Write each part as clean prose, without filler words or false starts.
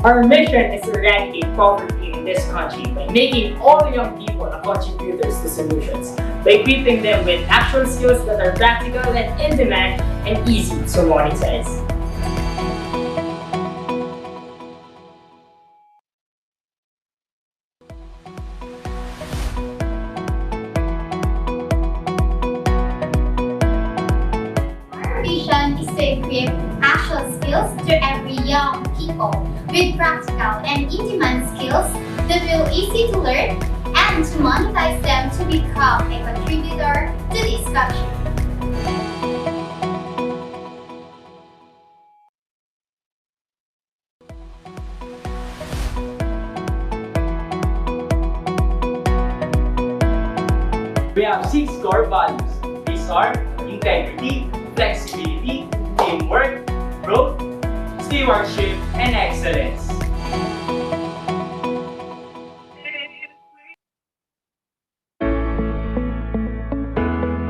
Our mission is to eradicate poverty in this country by making all young people contributors to solutions, by equipping them with actual skills that are practical and in demand and easy to monetize. Our vision is to equip actual skills to every young people with practical and in-demand skills that will easy to learn and to monetize them to become a contributor to this country. We have 6 core values. These are integrity, flexibility, teamwork, growth, stewardship, and excellence.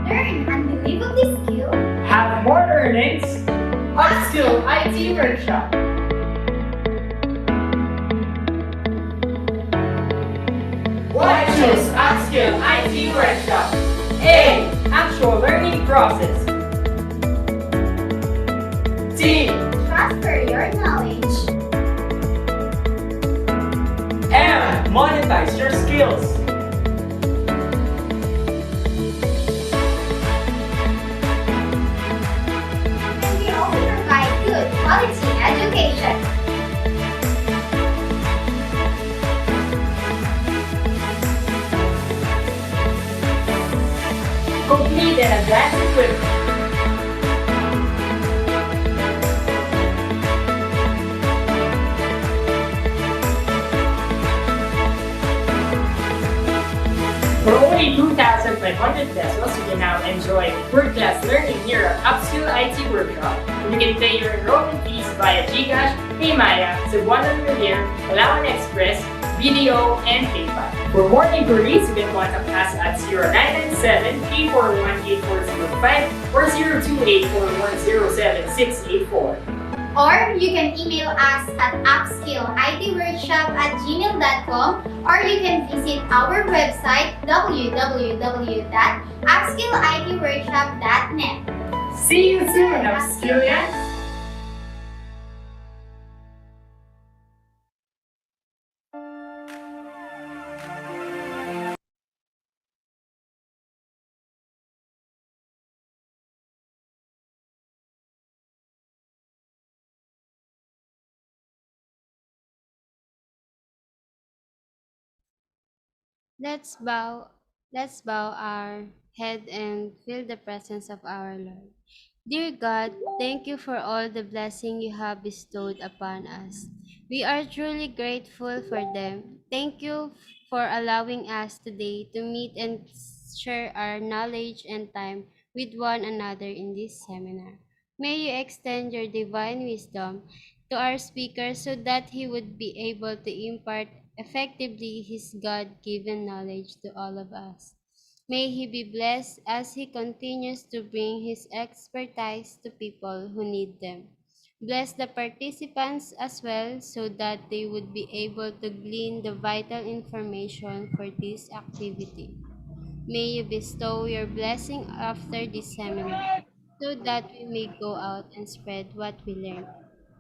Learn unbelievably skilled. Have more earnings. Upskill IT Workshop. Why choose Upskill IT Workshop? A. Actual learning process. T. Transfer your knowledge. M. Monetize your skills. And we also provide good quality education. Complete and advanced equipment. For only 2,500 pesos, you can now enjoy world-class learning here at Upskill IT Workshop. You can pay your enrollment fees via GCash, Paymaya, Cebuana Premier, Palawan Express, Video, and PayPal. For more inquiries, you can contact us at 0997-341-8405 or 0284107684. Or you can email us at upskillitworkshop@gmail.com, or you can visit our website www.upskillitworkshop.net. See you soon, Upskillians! Let's bow, let's bow our head and feel the presence of our Lord. Dear God, thank you for all the blessing you have bestowed upon us. We are truly grateful for them. Thank you for allowing us today to meet and share our knowledge and time with one another in this seminar. May you extend your divine wisdom to our speaker so that he would be able to impart effectively his God-given knowledge to all of us. May he be blessed as he continues to bring his expertise to people who need them. Bless the participants as well so that they would be able to glean the vital information for this activity. May you bestow your blessing after this seminar so that we may go out and spread what we learned.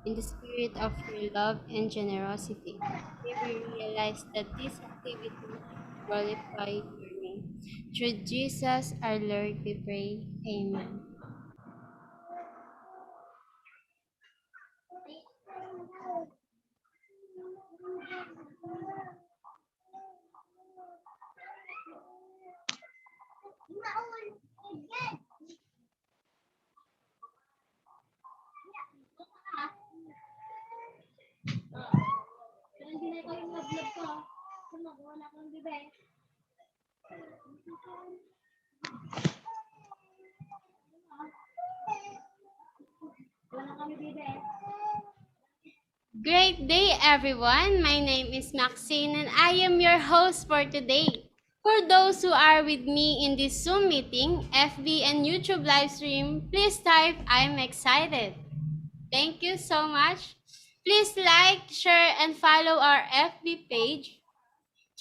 In the spirit of your love and generosity, may we realize that this activity glorify your name. Through Jesus our Lord we pray. Amen. Great day, everyone. My name is Maxine, and I am your host for today. For those who are with me in this Zoom meeting, FB, and YouTube live stream, please type I'm excited. Thank you so much. Please like, share, and follow our FB page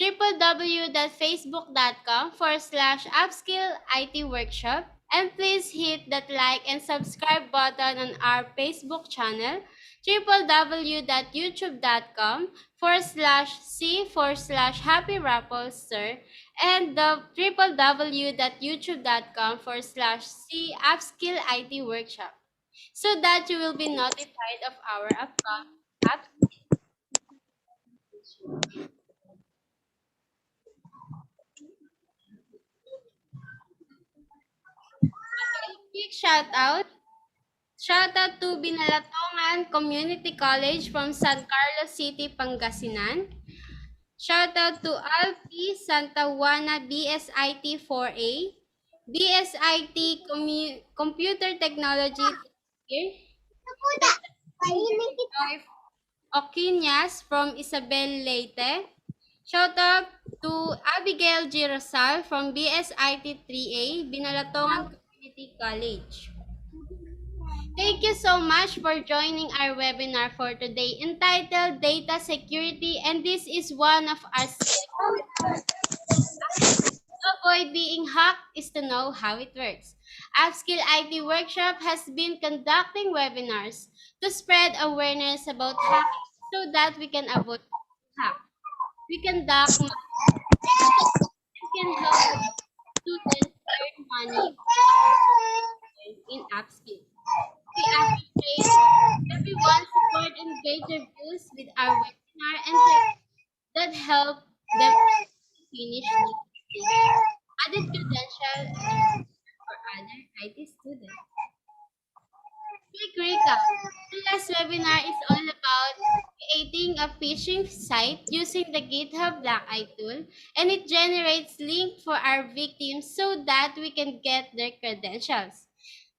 www.facebook.com/upskillIT workshop, and please hit that like and subscribe button on our Facebook channel www.youtube.com/C/Happy Rappelster, and the www.youtube.com/C Upskill IT Workshop, so that you will be notified of our upcoming quick shout out. Shout out to Binalatongan Community College from San Carlos City, Pangasinan. Shout out to Alpi Santa Juana BSIT 4A, BSIT Computer Technology here. Oquiñas from Isabel Leyte. Shout out to Abigail G. Rosal from BSIT 3A, Binalatongan Community College. Thank you so much for joining our webinar for today entitled Data Security, and this is one of our skills. To avoid being hacked is to know how it works. Upskill IT Workshop has been conducting webinars to spread awareness about hacking so that we can avoid hack. We conduct and can help students earn money in Upskill. We appreciate everyone's support and great reviews with our webinar and tips that help them finish this added credential and for other IT students. Quick recap. The last webinar is all about creating a phishing site using the GitHub Black Eye tool, and it generates links for our victims so that we can get their credentials.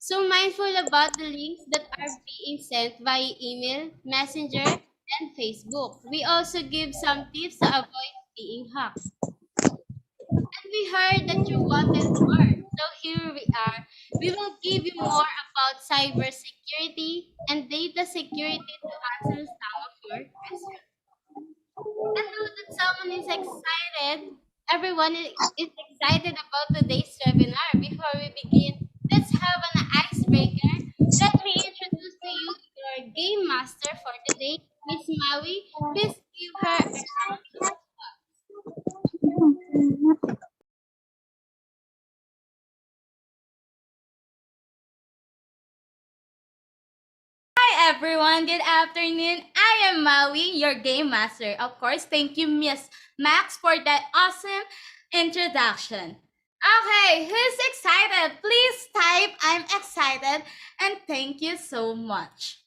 So mindful about the links that are being sent via email, messenger, and Facebook. We also give some tips to avoid being hacked. And we heard that you wanted more. So here we are. We will give you more about cybersecurity and data security to answer some of your questions. And know that someone is excited. Everyone is excited about today's webinar. Before we begin, let's have an icebreaker. Let me introduce to you your game master for today, Miss Maui. Please give her a round of Hi everyone, good afternoon. I am Maui, your game master. Of course, thank you, Miss Max, for that awesome introduction. Okay, who's excited? Please type I'm excited and thank you so much.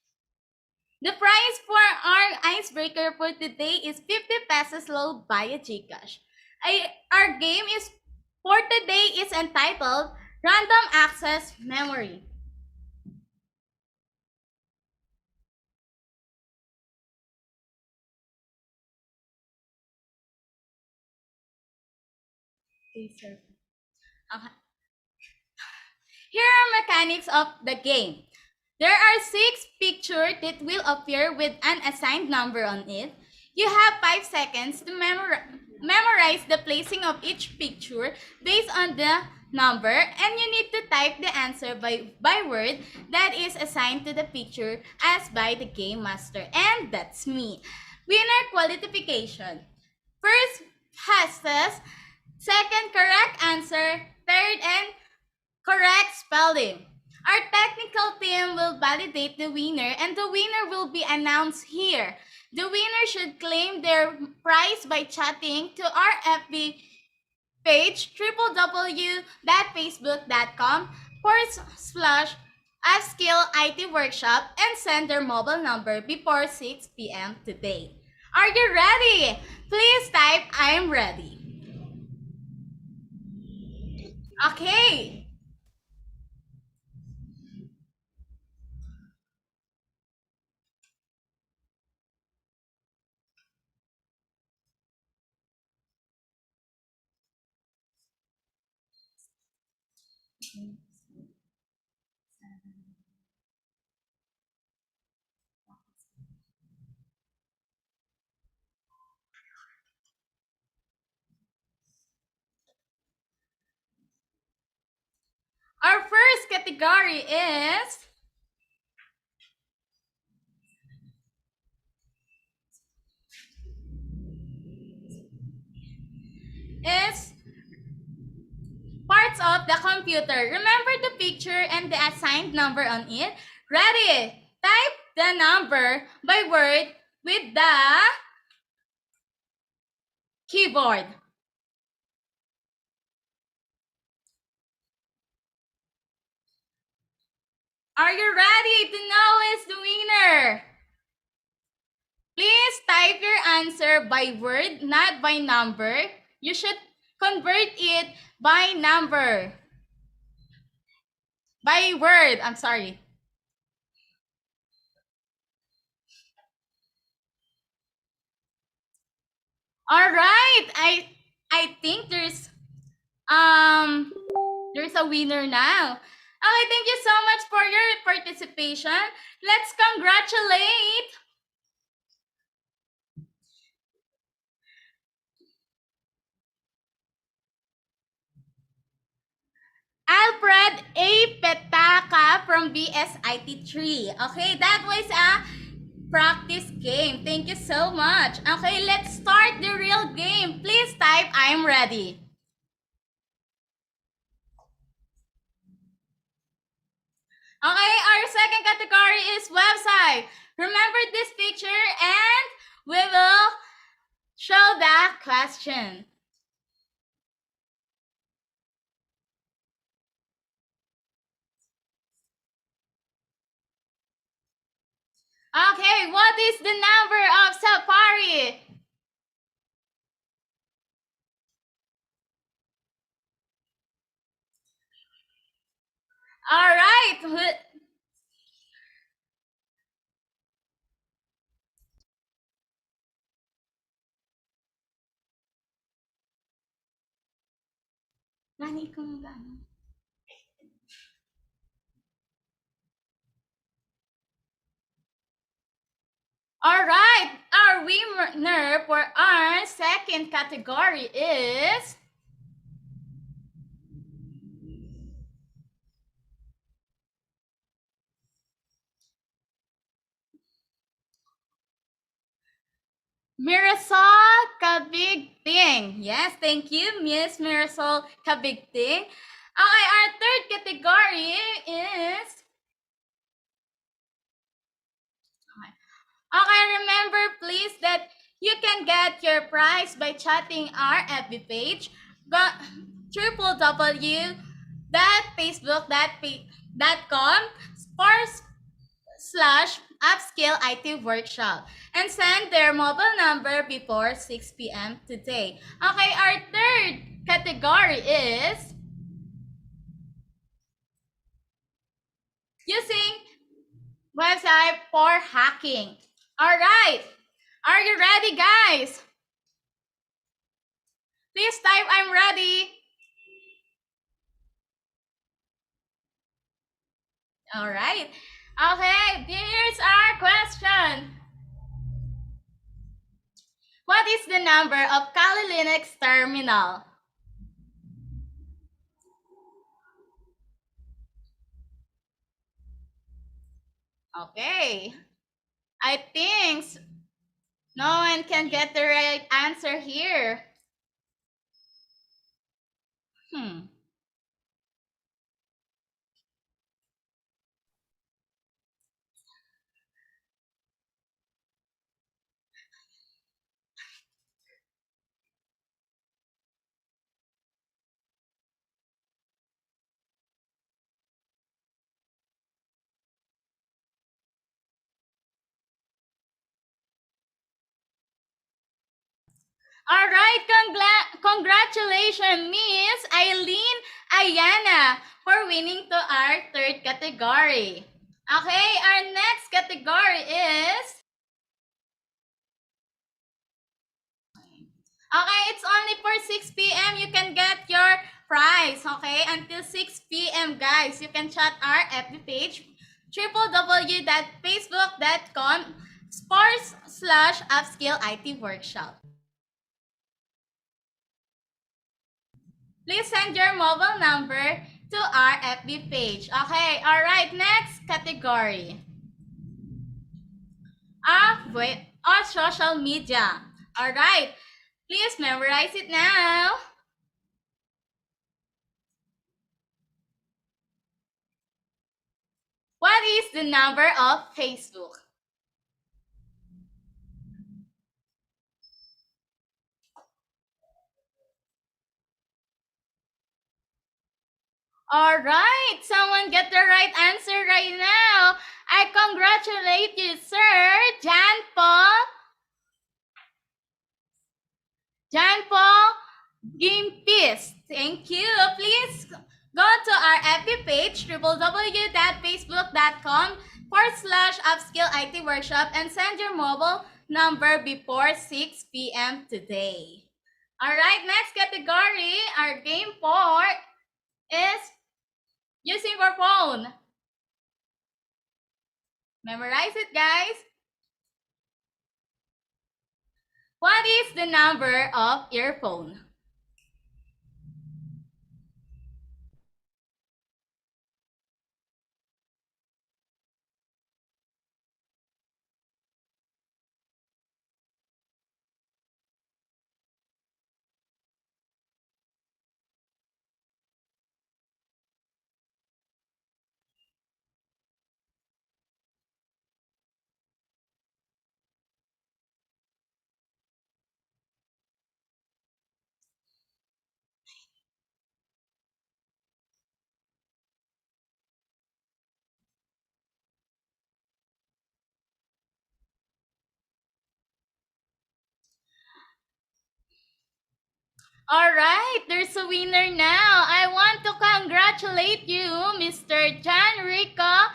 The prize for our icebreaker for today is 50 pesos low via GCash. Our game is for today is entitled Random Access Memory. Okay. Here are mechanics of the game. There are 6 pictures that will appear with an assigned number on it. You have 5 seconds to memorize the placing of each picture based on the number, and you need to type the answer by word that is assigned to the picture as by the game master. And that's me. Winner qualification. First, fastest. Second, correct answer. Third, and correct spelling. Our technical team will validate the winner, and the winner will be announced here. The winner should claim their prize by chatting to our FB page www.facebook.com/upskillITworkshop and send their mobile number before 6 p.m. today. Are you ready? Please type I'm ready. Okay. first category is parts of the computer. Remember the picture and the assigned number on it? Ready? Type the number by word with the keyboard. Are you ready to know who's the winner? Please type your answer by word, not by number. You should convert it by number. By word, I'm sorry. All right. I think there's a winner now. Okay, thank you so much for your participation. Let's congratulate Alfred A. Petaka from BSIT3. Okay, that was a practice game. Thank you so much. Okay, let's start the real game. Please type I'm ready. Okay, our second category is website. Remember this picture and we will show the question. Okay, what is the number of Safari? All right. All right, our winner for our second category is Mirasol Kabigting. Yes, thank you, Miss Mirasol Kabigting. Okay, our third category is... Okay, remember please that you can get your prize by chatting our FB page. Go www.facebook.com/upskill IT workshop and send their mobile number before 6 p.m. today. Okay, our third category is using website for hacking. All right, are you ready, guys? Please type I'm ready. All right. Okay, here's our question. What is the number of Kali Linux terminal? Okay. I think no one can get the right answer here. All right, congratulations, Miss Eileen Ayana, for winning to our third category. Okay, our next category is... Okay, it's only for 6 p.m. You can get your prize, okay? Until 6 p.m., guys, you can chat our FB page, www.facebook.com/upskill IT workshop. Please send your mobile number to our FB page. Okay, alright, next category. Our social media. Alright, please memorize it now. What is the number of Facebook? Alright, someone get the right answer right now. I congratulate you, sir. Jan Paul Gimpis. Thank you. Please go to our FB page, www.facebook.com/upskill IT workshop and send your mobile number before 6 p.m. today. Alright, next category, our game for is using your phone. Memorize it, guys. What is the number of your phone? Alright, there's a winner now. I want to congratulate you, Mr. John Rico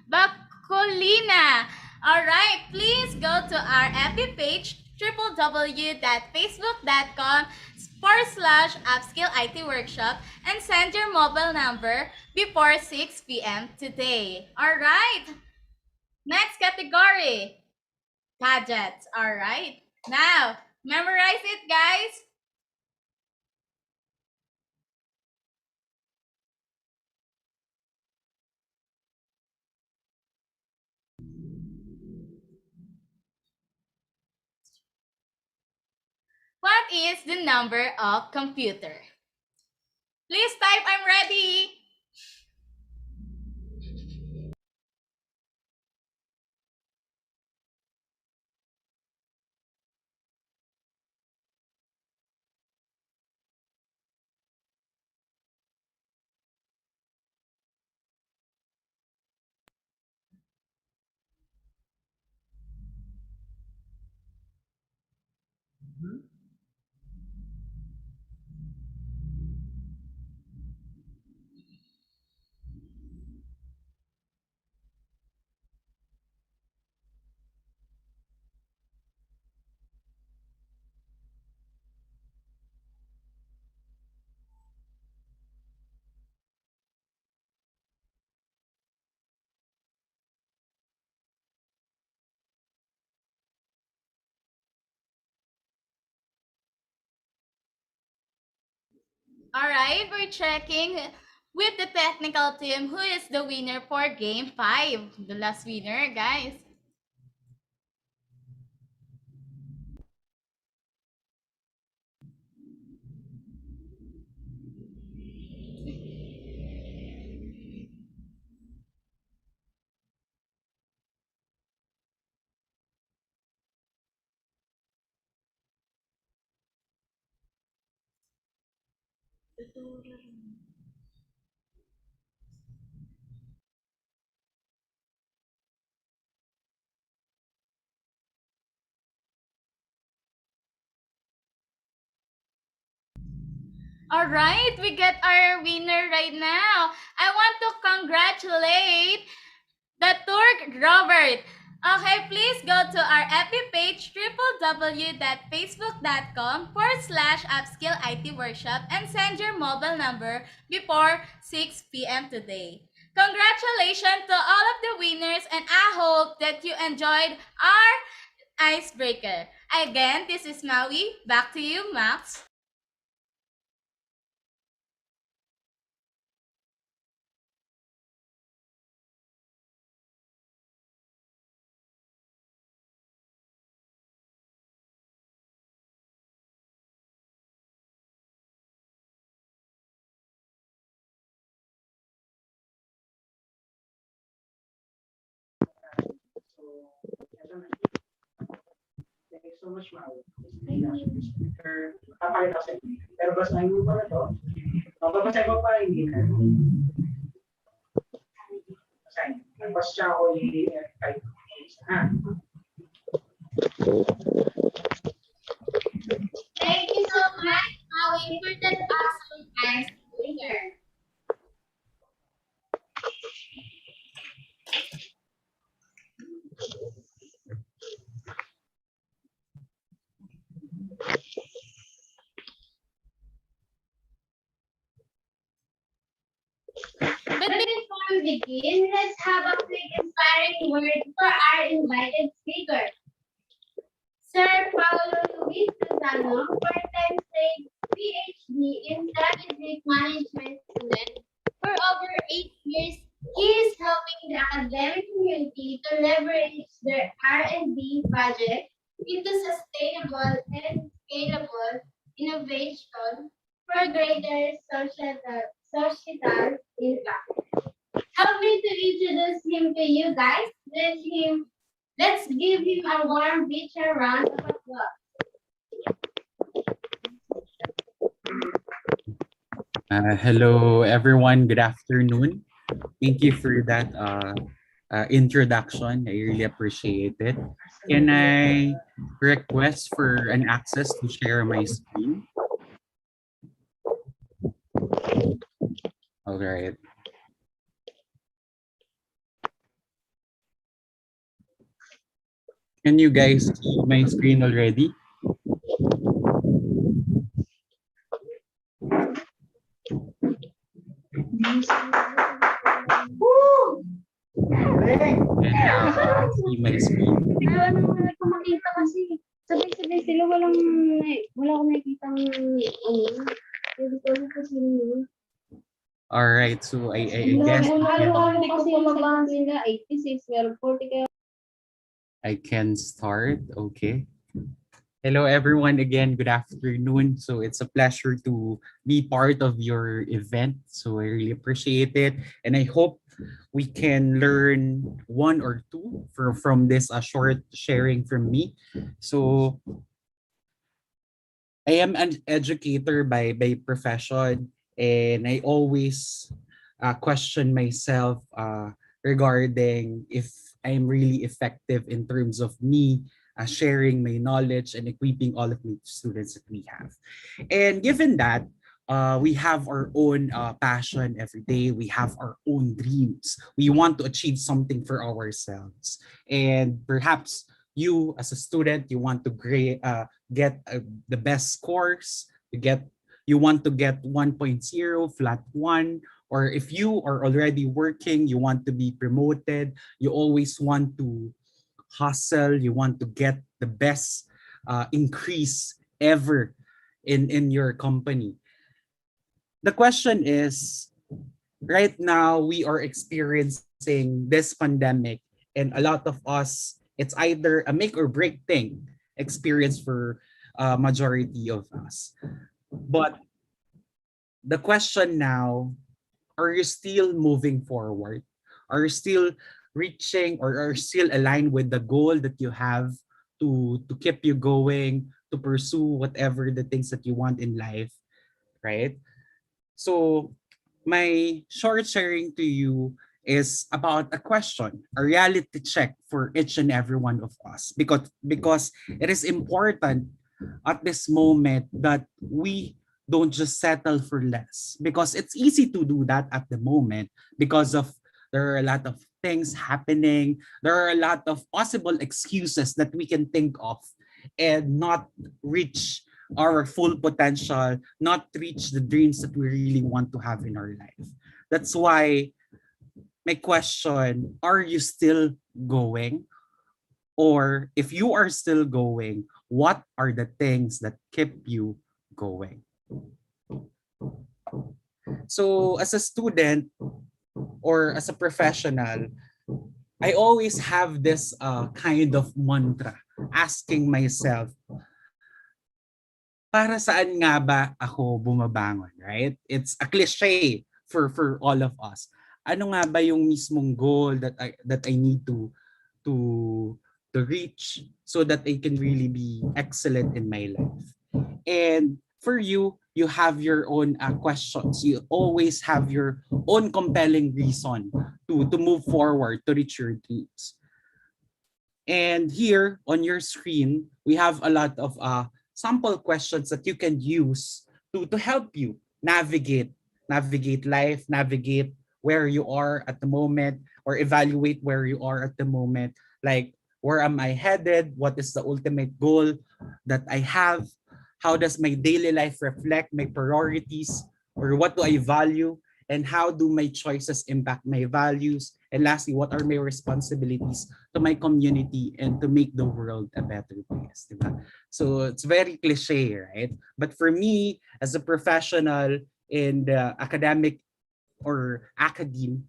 Bacolina. Alright, please go to our FB page, www.facebook.com/upskill IT workshop and send your mobile number before 6 p.m. today. Alright, next category, gadgets. Alright, now memorize it, guys. What is the number of computer? Please type I'm ready. Alright, we're checking with the technical team who is the winner for game 5. The last winner, guys. Alright, we get our winner right now. I want to congratulate the Turk Robert. Okay, please go to our FB page, www.facebook.com/upskill IT workshop and send your mobile number before 6 p.m. today. Congratulations to all of the winners and I hope that you enjoyed our icebreaker. Again, this is Maui. Back to you, Max. so much, Mau. Papakita ko sa inyo. Pero basahin mo pa na to. Babasahin mo pa hindi na. Basahin. Tapos siya ako i-type. Ha? Thank you so much, our important awesome ice cleaner. But before we begin, let's have a quick inspiring word for our invited speaker. Sir Paulo Luis Susano, part-time state PhD in strategic management student. For over 8 years, he is helping the academic community to leverage their R&D project into sustainable and scalable innovation for greater societal impact. Help me to introduce him to you guys. Let's give him a warm virtual round of applause. Hello, everyone. Good afternoon. Thank you for that introduction. I really appreciate it. Can I request for an access to share my screen? All right. Can you guys see my screen already? See my screen. Makita kasi. Sabay-sabay sila, wala akong nakikita All right, so I guess I can start. Okay. Hello, everyone. Again, good afternoon. So it's a pleasure to be part of your event. So I really appreciate it. And I hope we can learn one or two from this short sharing from me. So I am an educator by profession, and I always question myself regarding if I'm really effective in terms of me sharing my knowledge and equipping all of the students that we have. And given that, we have our own passion every day. We have our own dreams. We want to achieve something for ourselves. And perhaps you as a student, you want to get the best scores. You want to get 1.0, flat 1, or if you are already working, you want to be promoted. You always want to hustle, you want to get the best increase ever in your company. The question is, right now we are experiencing this pandemic, and a lot of us, it's either a make or break thing experience for majority of us. But the question now, are you still moving forward? Are you still reaching or are still aligned with the goal that you have to keep you going, to pursue whatever the things that you want in life, right? So my short sharing to you is about a question, a reality check for each and every one of us, because it is important at this moment that we don't just settle for less, because it's easy to do that at the moment because of there are a lot of things happening. There are a lot of possible excuses that we can think of and not reach our full potential, not reach the dreams that we really want to have in our life. That's why my question, are you still going? Or if you are still going, what are the things that keep you going? So as a student or as a professional, I always have this kind of mantra, asking myself, para saan nga ba ako bumabangon, right? It's a cliche for all of us. Ano nga ba yung mismong goal that I need to to reach so that I can really be excellent in my life. And for you, you have your own questions. You always have your own compelling reason to move forward to reach your dreams. And here on your screen, we have a lot of sample questions that you can use to help you navigate life, navigate where you are at the moment, or evaluate where you are at the moment. Like, where am I headed? What is the ultimate goal that I have? How does my daily life reflect my priorities? Or what do I value? And how do my choices impact my values? And lastly, what are my responsibilities to my community and to make the world a better place? Diba? So it's very cliche, right? But for me, as a professional in the academic or academe,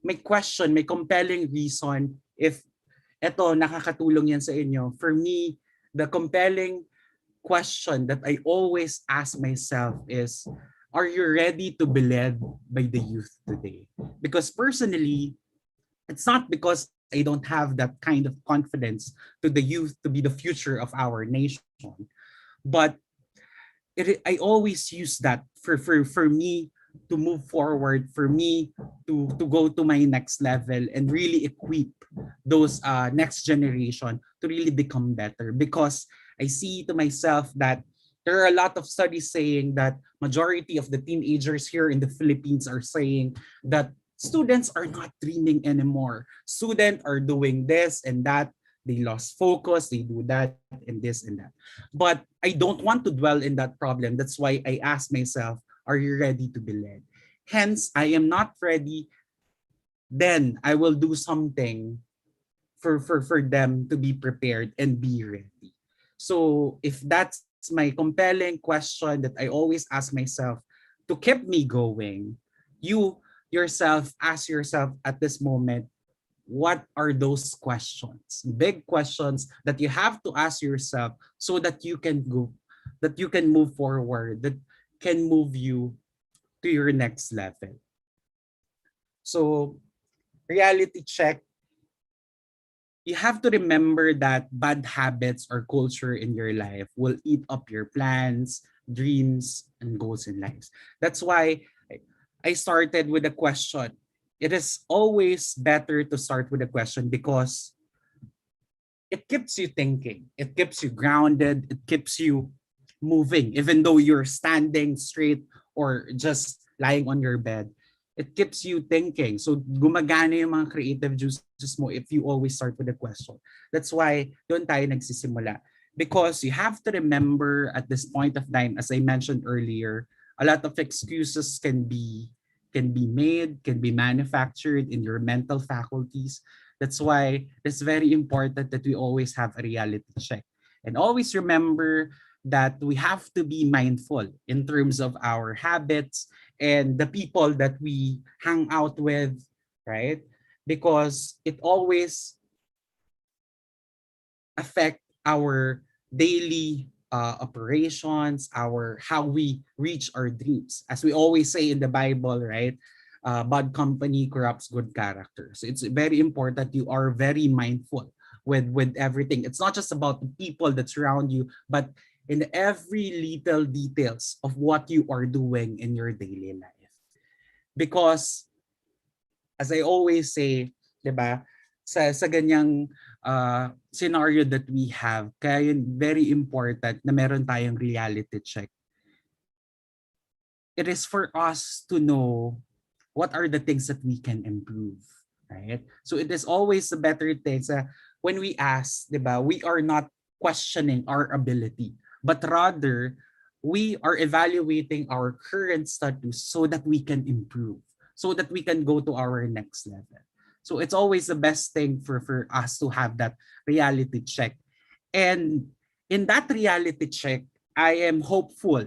may question, may compelling reason if eto nakakatulong yan sa inyo. For me, the compelling question that I always ask myself is, are you ready to be led by the youth today? Because personally, it's not because I don't have that kind of confidence to the youth to be the future of our nation, but I always use that for me to move forward, for me to go to my next level and really equip those next generation to really become better. Because I see to myself that there are a lot of studies saying that majority of the teenagers here in the Philippines are saying that students are not dreaming anymore. Students are doing this and that. They lost focus, they do that and this and that. But I don't want to dwell in that problem. That's why I ask myself, are you ready to be led? Hence, I am not ready. Then I will do something for them to be prepared and be ready. So if that's my compelling question that I always ask myself to keep me going, you yourself ask yourself at this moment, what are those questions, big questions that you have to ask yourself so that you can go, that you can move forward, that can move you to your next level. So reality check, you have to remember that bad habits or culture in your life will eat up your plans, dreams, and goals in life. That's why I started with a question. It is always better to start with a question because it keeps you thinking, it keeps you grounded, it keeps you moving, even though you're standing straight or just lying on your bed. It keeps you thinking. So gumagana yung mga creative juices mo if you always start with a question. That's why doon tayo nagsisimula. Because you have to remember at this point of time, as I mentioned earlier, a lot of excuses can be made, can be manufactured in your mental faculties. That's why it's very important that we always have a reality check. And always remember that we have to be mindful in terms of our habits and the people that we hang out with, right? Because it always affect our daily operations, our how we reach our dreams. As we always say in the Bible, right? Bad company corrupts good character. So it's very important you are very mindful with everything. It's not just about the people that surround you, but in every little details of what you are doing in your daily life. Because as I always say, 'di ba? Sa ganyang scenario that we have, kaya yun very important na meron tayong reality check. It is for us to know what are the things that we can improve, right? So it is always a better thing when we ask, 'di ba? We are not questioning our ability, but rather we are evaluating our current status so that we can improve, so that we can go to our next level. So it's always the best thing for us to have that reality check. And in that reality check, I am hopeful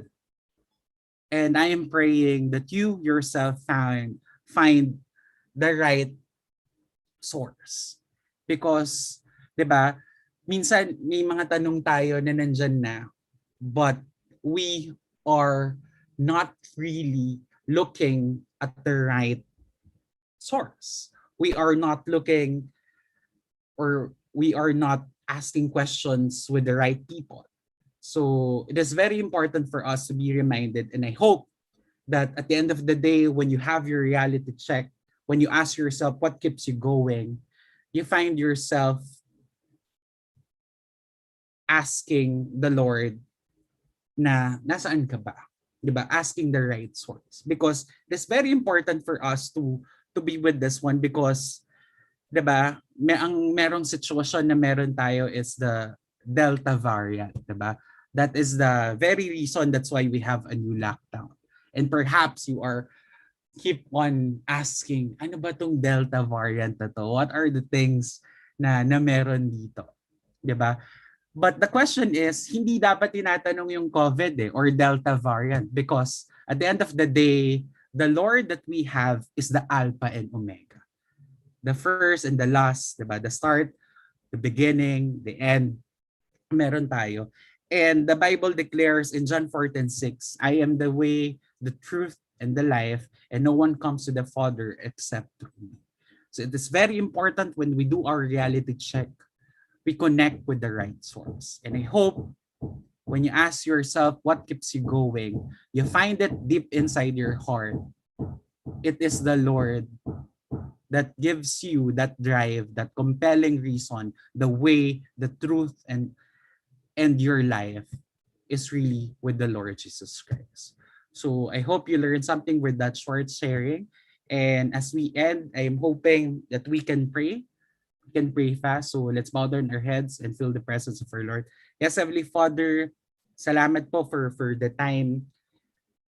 and I am praying that you yourself find the right source. Because, 'di ba, minsan may mga tanong tayo na nandyan na, but we are not really looking at the right source. We are not looking, or we are not asking questions with the right people. So it is very important for us to be reminded. And I hope that at the end of the day, when you have your reality check, when you ask yourself what keeps you going, you find yourself asking the Lord na nasaan ka ba? 'Di ba? Asking the right source. Because it's very important for us to be with this one because 'di ba? Merong sitwasyon na meron tayo is the Delta variant, 'di ba? That is the very reason that's why we have a new lockdown. And perhaps you are keep on asking, ano ba tong Delta variant na to? What are the things na meron dito? 'Di ba? But the question is, hindi dapat tinatanong yung COVID or Delta variant because at the end of the day, the Lord that we have is the Alpha and Omega. The first and the last, diba? The start, the beginning, the end, meron tayo. And the Bible declares in John 14:6, I am the way, the truth, and the life, and no one comes to the Father except through me. So it is very important when we do our reality check, we connect with the right source. And I hope when you ask yourself what keeps you going, you find it deep inside your heart. It is the Lord that gives you that drive, that compelling reason, the way, the truth, and your life is really with the Lord Jesus Christ. So I hope you learned something with that short sharing. And as we end, I'm hoping that we can pray fast. So let's bow down our heads and feel the presence of our Lord. Yes, Heavenly Father, salamat po for the time,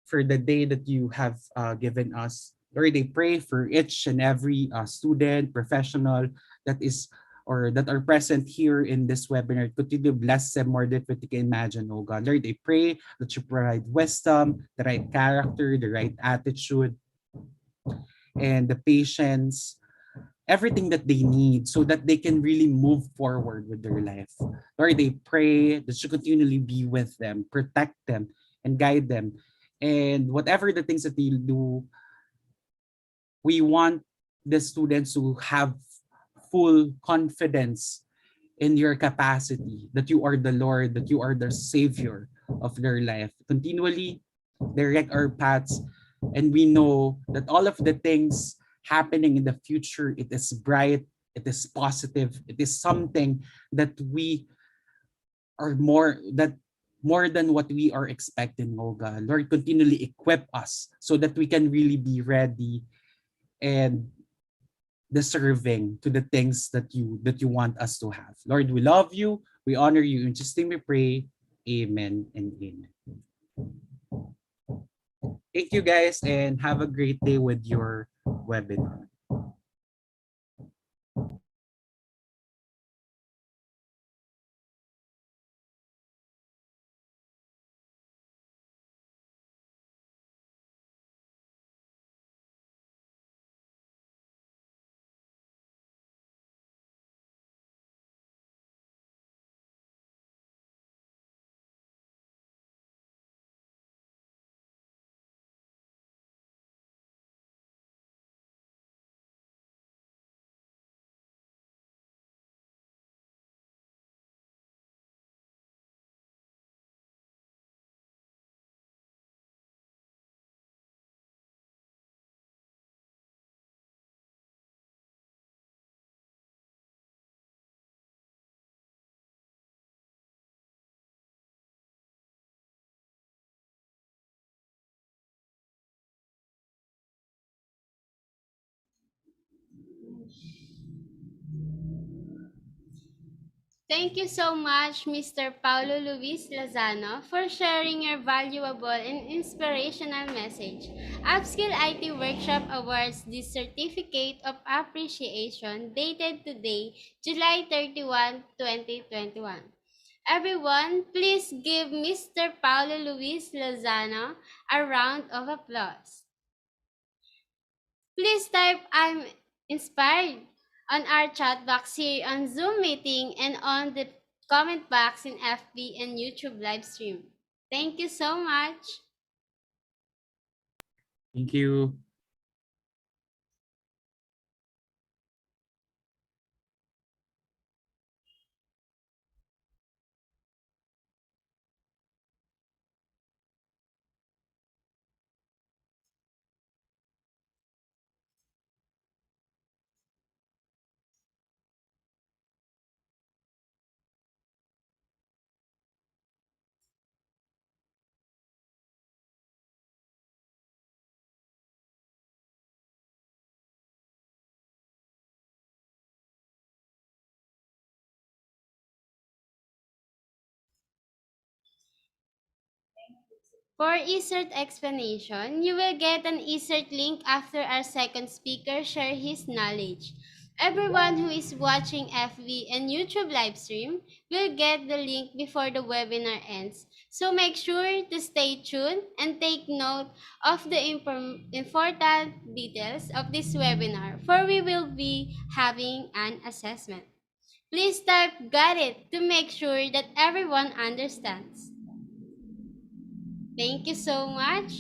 for the day that you have given us. Lord, I pray for each and every student, professional that is or that are present here in this webinar. Continue to bless them more than we can imagine, oh God. Lord, I pray that you provide wisdom, the right character, the right attitude, and the patience, everything that they need so that they can really move forward with their life. Lord, they pray that you continually be with them, protect them, and guide them. And whatever the things that they do, we want the students to have full confidence in your capacity, that you are the Lord, that you are the Savior of their life. Continually direct our paths, and we know that all of the things happening in the future, it is bright, it is positive, it is something that we are more than what we are expecting, oh God. Lord, continually equip us so that we can really be ready and deserving to the things that you want us to have. Lord, we love you, we honor you. In Jesus' name we pray. Amen and amen. Thank you guys and have a great day with your webinar. Thank you so much, Mr. Paulo Luis Lozano, for sharing your valuable and inspirational message. Upskill IT Workshop awards this certificate of appreciation dated today, July 31, 2021. Everyone, please give Mr. Paulo Luis Lozano a round of applause. Please type I'm inspired on our chat box here on Zoom meeting and on the comment box in FB and YouTube live stream. Thank you so much. Thank you. For insert explanation, you will get an insert link after our second speaker share his knowledge. Everyone who is watching FB and YouTube live stream will get the link before the webinar ends. So make sure to stay tuned and take note of the important details of this webinar, for we will be having an assessment. Please type "got it" to make sure that everyone understands. Thank you so much.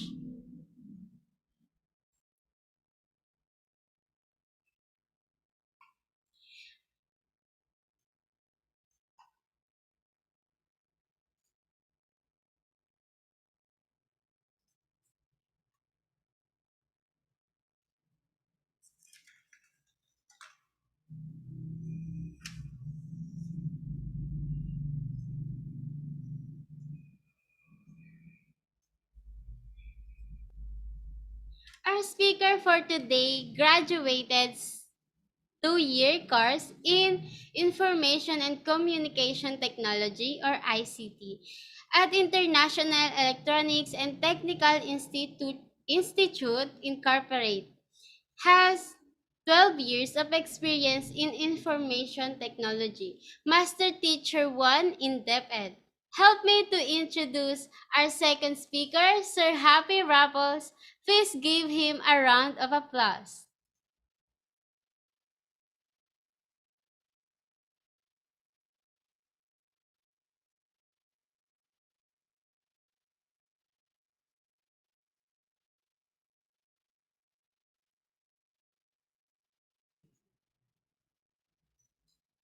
Our speaker for today graduated 2-year course in Information and Communication Technology, or ICT, at International Electronics and Technical Institute Incorporated. Has 12 years of experience in information technology. Master Teacher 1 in Depth Ed. Help me to introduce our second speaker, Sir Happy Rapples. Please give him a round of applause.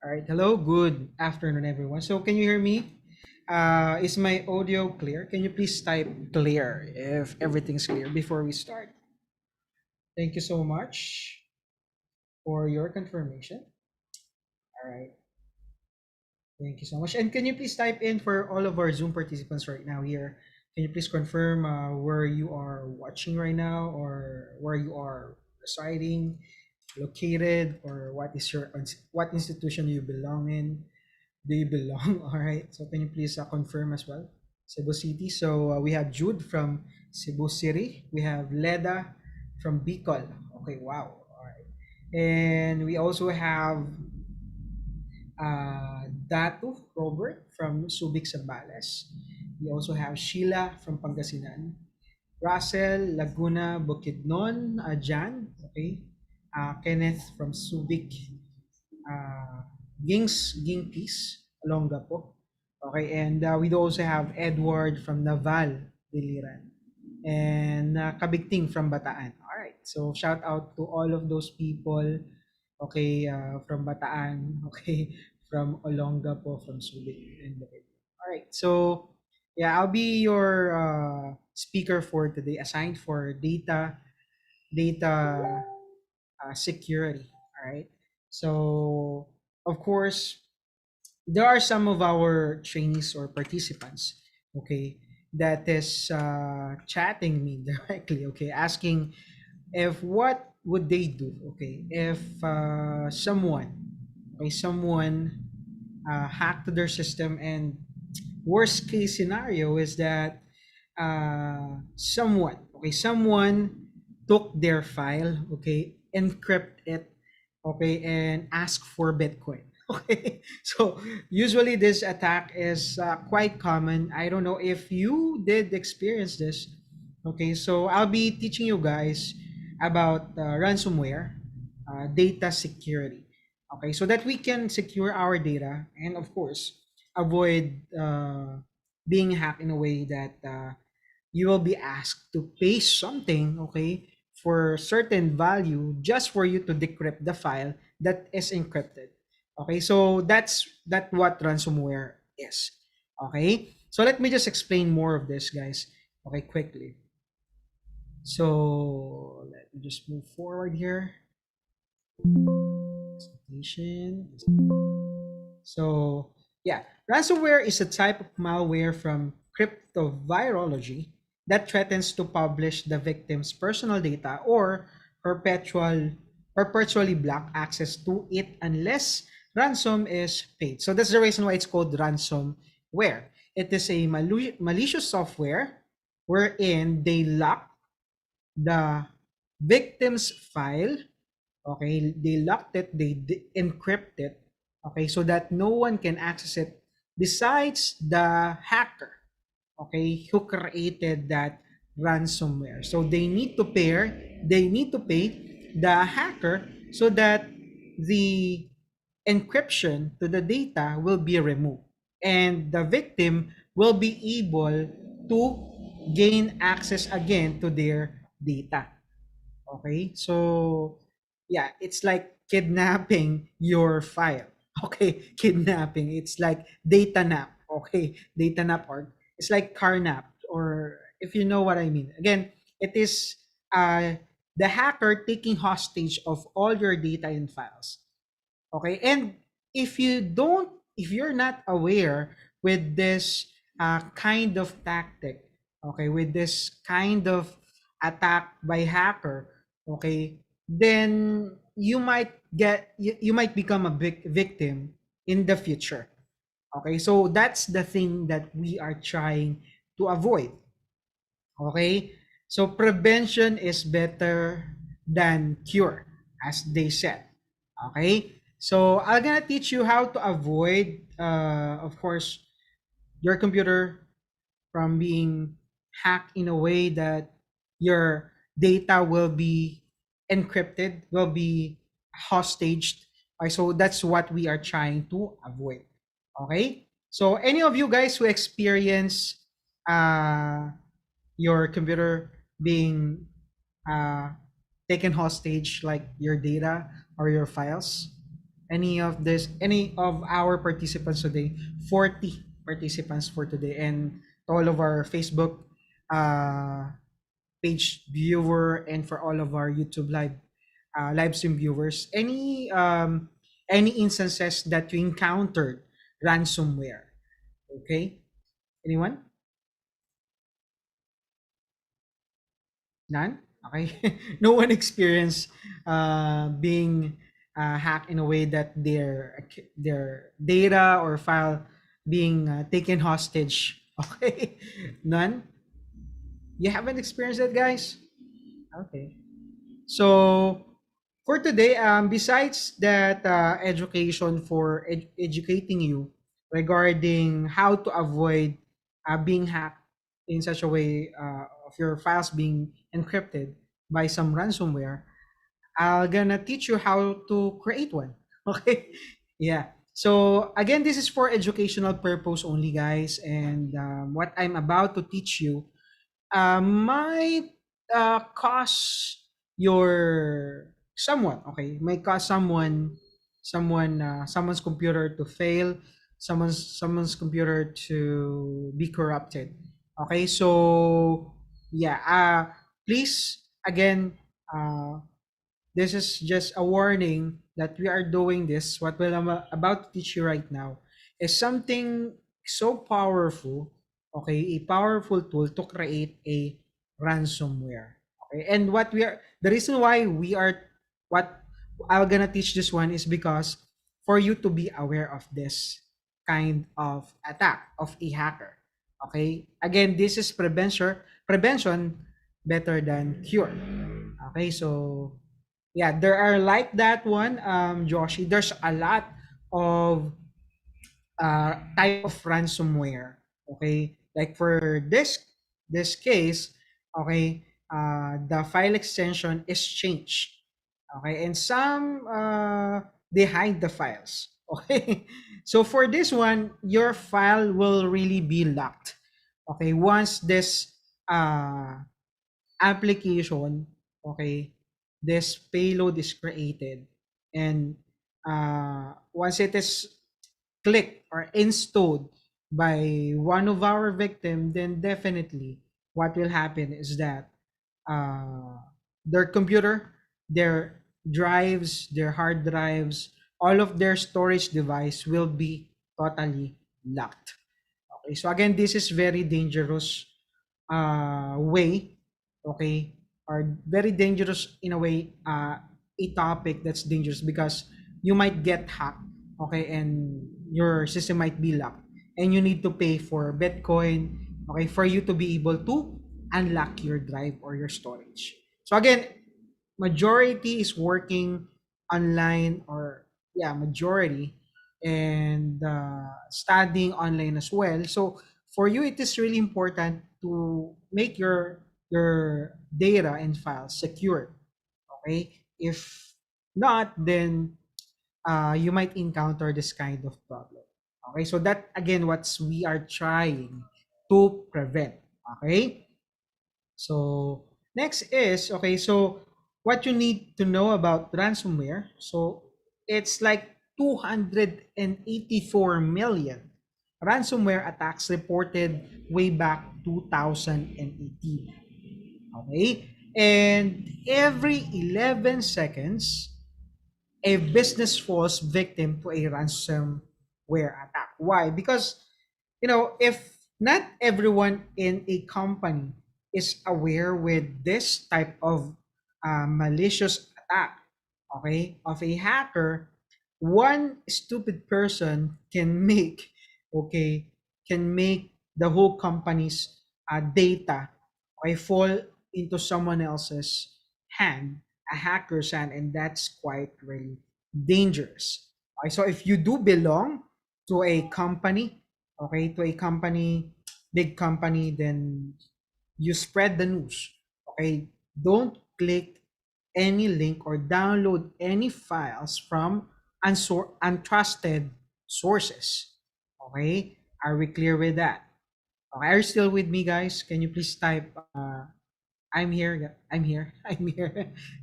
All right. Hello. Good afternoon, everyone. So, can you hear me? Is my audio clear? Can you please type clear if everything's clear before we start? Thank you so much for your confirmation. All right. Thank you so much. And can you please type in for all of our Zoom participants right now here? Can you please confirm where you are watching right now, or where you are residing, located, or what institution you belong in? Do you belong? All right. So can you please confirm as well? Cebu City. So we have Jude from Cebu City. We have Leda from Bicol. Okay. Wow. All right. And we also have Datu Robert from Subic, Zambales. We also have Sheila from Pangasinan. Russell Laguna Bukidnon, Jan. Okay. Kenneth from Subic, Gingpis, Olongapo. Okay, and we also have Edward from Naval, Biliran, and Kabigting from Bataan. All right, so shout out to all of those people. Okay, from Bataan. Okay, from Olongapo, from Subic, and Bukidnon. All right, so yeah, I'll be your speaker for today, assigned for data security. All right. So, of course, there are some of our trainees or participants, okay, that is chatting me directly, okay, asking if what would they do, okay, if someone hacked their system, and worst case scenario is that someone took their file, okay, encrypt it, okay, and ask for Bitcoin. Okay, so usually this attack is quite common. I don't know if you did experience this. Okay, so I'll be teaching you guys about ransomware, data security. Okay, so that we can secure our data, and of course avoid being hacked in a way that you will be asked to pay something, okay, for certain value just for you to decrypt the file that is encrypted. Okay, so that what ransomware is. Okay, so let me just explain more of this, guys. Okay, quickly. So let me just move forward here. Presentation. So yeah, ransomware is a type of malware from cryptovirology that threatens to publish the victim's personal data or perpetually block access to it unless ransom is paid. So that's the reason why it's called ransomware. It is a malicious software wherein they lock the victim's file. Okay, they locked it, they encrypt it, okay, so that no one can access it besides the hacker, okay, who created that ransomware. So they need to pay the hacker so that the encryption to the data will be removed and the victim will be able to gain access again to their data. Okay, so yeah, it's like kidnapping your file. Okay, kidnapping. It's like data nap. Okay, data nap, or it's like car nap, or if you know what I mean. Again, it is the hacker taking hostage of all your data and files. Okay, and if you're not aware with this kind of tactic, okay, with this kind of attack by hacker, okay, then you might become a big victim in the future. Okay, so that's the thing that we are trying to avoid. Okay, so prevention is better than cure, as they said. Okay, so I'm gonna teach you how to avoid, of course, your computer from being hacked in a way that your data will be encrypted, will be hostaged. Okay, so that's what we are trying to avoid. Okay, so any of you guys who experience uh, your computer being uh, taken hostage, like your data or your files, any of our participants today, 40 participants for today, and to all of our Facebook uh, page viewer, and for all of our YouTube live stream viewers, any instances that you encountered ransomware? Okay, anyone? None? Okay. No one experienced being hacked in a way that their data or file being taken hostage. Okay. None? You haven't experienced that, guys? Okay. So for today, besides that education for educating you regarding how to avoid being hacked in such a way of your files being encrypted by some ransomware, I'm gonna teach you how to create one. Okay, yeah. So again, this is for educational purpose only, guys, and what I'm about to teach you might cause your someone, okay, might cause someone's computer to fail, someone's computer to be corrupted. Okay, so yeah, please, again, uh this is just a warning that we are doing this. What I'm about to teach you right now is something so powerful, okay, a powerful tool to create a ransomware. Okay, and the reason why what I'm gonna teach this one is because for you to be aware of this kind of attack of a hacker. Okay, again, this is prevention better than cure. Okay, so yeah, there are like that one, Joshi. There's a lot of type of ransomware. Okay, like for this case, okay, the file extension is changed. Okay, and some they hide the files. Okay, so for this one, your file will really be locked. Okay, once this application, okay, this payload is created, and once it is clicked or installed by one of our victim, then definitely what will happen is that uh, their computer, their drives, their hard drives, all of their storage device will be totally locked. Okay, so again, this is very dangerous way, okay, or very dangerous in a way, a topic that's dangerous because you might get hacked, okay, and your system might be locked, and you need to pay for Bitcoin, okay, for you to be able to unlock your drive or your storage. So again, majority is working online, or yeah, majority, and studying online as well. So for you, it is really important to make your data and files secure. Okay, if not, then you might encounter this kind of problem. Okay, so that again, what we are trying to prevent. Okay, so next is, okay, so what you need to know about ransomware. So it's like 284 million ransomware attacks reported way back 2018. Okay, and every 11 seconds a business falls victim to a ransomware attack. Why? Because, if not everyone in a company is aware with this type of malicious attack, okay, of a hacker, one stupid person okay, can make the whole company's data, okay, fall into someone else's hand, a hacker's hand, and that's quite really dangerous. Okay, so if you do belong to a company, okay, to a company, big company, then you spread the news. Okay, don't click any link or download any files from untrusted sources. Okay, are we clear with that? Okay, are you still with me, guys? Can you please type I'm here, I'm here, I'm here.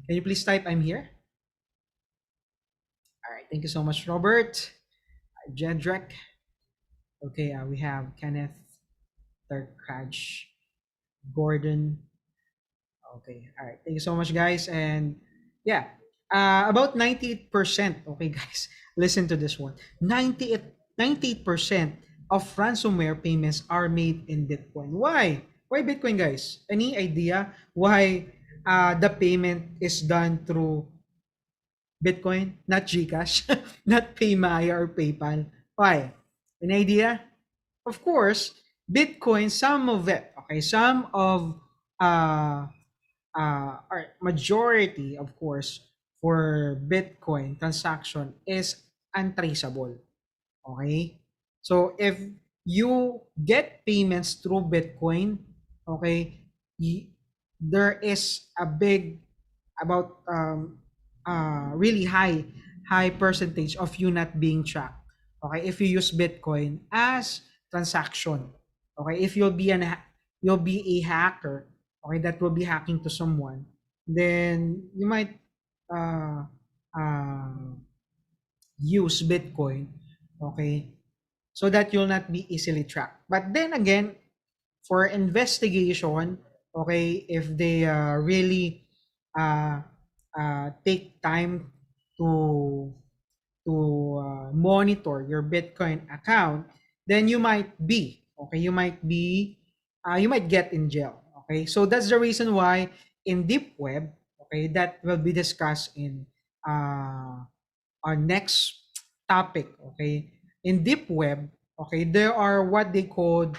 Can you please type I'm here? All right, thank you so much, Robert. Jedrick. Okay, we have Kenneth, Third Crash, Gordon. Okay, all right, thank you so much, guys. And yeah, about 98%. Okay, guys, listen to this one. 98% of ransomware payments are made in Bitcoin. Why? Why Bitcoin, guys? Any idea why the payment is done through Bitcoin, not Gcash, not Paymaya or PayPal? Why? An idea? Of course, Bitcoin, some of it, okay, some of uh, or majority, of course, for Bitcoin transaction is untraceable. Okay? So if you get payments through Bitcoin, okay, there is a big, about really high percentage of you not being tracked. Okay, if you use Bitcoin as transaction. Okay, if you'll be a hacker, okay, that will be hacking to someone, then you might uh, uh, use Bitcoin, okay, so that you'll not be easily tracked. But then again, for investigation, okay, if they really uh, take time to monitor your Bitcoin account, then you might be, okay, you might get in jail. Okay, so that's the reason why in deep web, okay, that will be discussed in uh, our next topic. Okay, in deep web, okay, there are what they call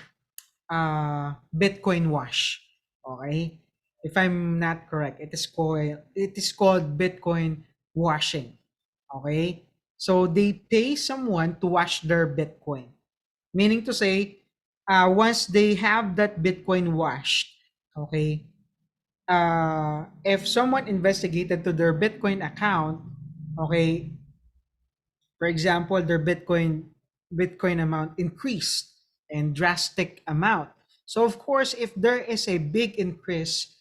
Bitcoin wash. Okay, if I'm not correct, it is called Bitcoin washing. Okay, so they pay someone to wash their Bitcoin, meaning to say, once they have that Bitcoin washed, okay, if someone investigated to their Bitcoin account, okay, for example, their Bitcoin amount increased and drastic amount. So of course, if there is a big increase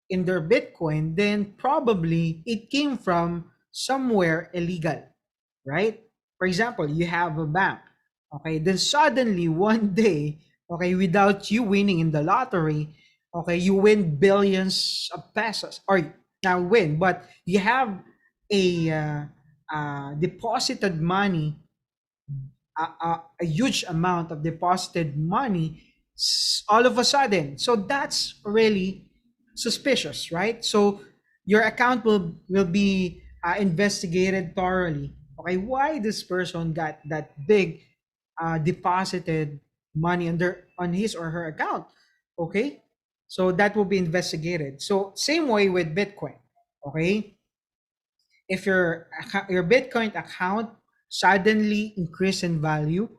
in their Bitcoin, then probably it came from somewhere illegal, right? For example, you have a bank, okay, then suddenly one day, okay, without you winning in the lottery, okay, you win billions of pesos, or now win, but you have a deposited money, a huge amount of deposited money all of a sudden. So that's really suspicious, right? So your account will be investigated thoroughly. Okay, why this person got that big deposited money on his or her account? Okay, So that will be investigated. So same way with Bitcoin. Okay, if your Bitcoin account suddenly increase in value,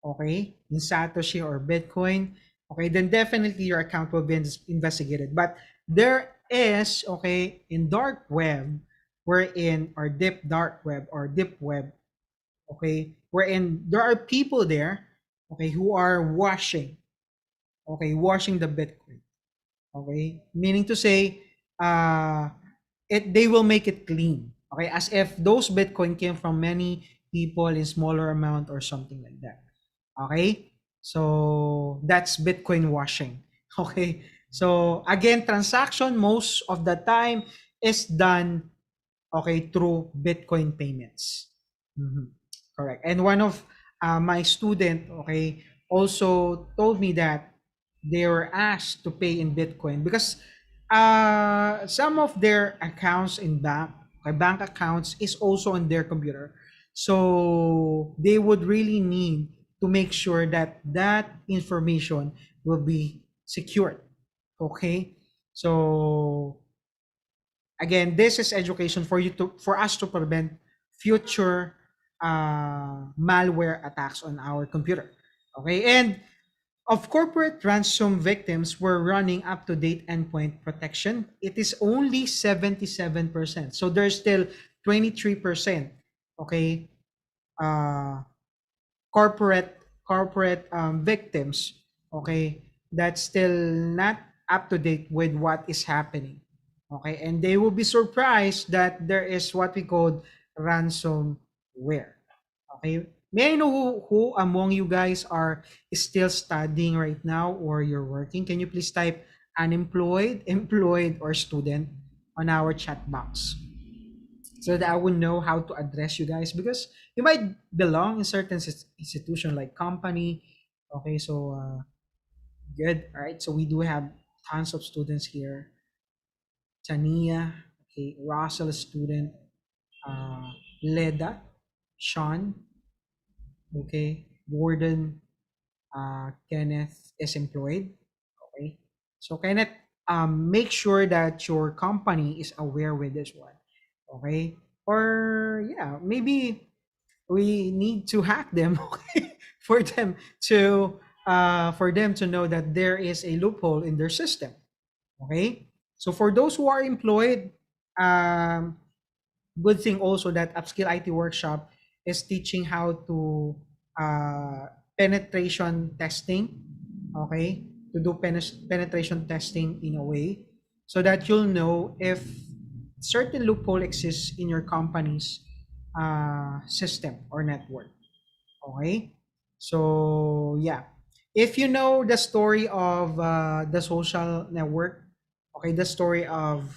okay, in Satoshi or Bitcoin, okay, then definitely your account will be investigated. But there is, okay, in dark web, we're in or deep dark web or deep web, okay, wherein there are people there, okay, who are washing the Bitcoin, okay, meaning to say, uh, they will make it clean, okay, as if those Bitcoin came from many people in smaller amount or something like that, okay. So that's Bitcoin washing. Okay, so again, transaction most of the time is done, okay, through Bitcoin payments. Mhm. Correct. And one of my student, okay, also told me that they were asked to pay in Bitcoin because some of their accounts in bank, okay, bank accounts is also on their computer. So they would really need to make sure that that information will be secured. Okay. So again, this is education for us to prevent future malware attacks on our computer. Okay, and of corporate ransom victims were running up-to-date endpoint protection, it is only 77%. So there's still 23%, okay, uh, corporate victims, okay, that's still not up to date with what is happening, okay, and they will be surprised that there is what we call ransomware, okay. May I know who among you guys are still studying right now or you're working? Can you please type unemployed, employed, or student on our chat box, so that I would know how to address you guys, because you might belong in certain institution like company. Okay, so good. All right, so we do have tons of students here. Tania, okay, Russell is student, Leda, Sean, okay, Gordon, Kenneth is employed. Okay, so Kenneth, make sure that your company is aware with this one. Okay, or yeah, maybe we need to hack them, okay, for them to know that there is a loophole in their system. Okay, so for those who are employed, um, good thing also that Upskill IT Workshop is teaching how to uh, penetration testing, okay, to do penetration testing in a way so that you'll know if certain loophole exists in your company's system or network. Okay, so yeah, if you know the story of the social network, okay, the story of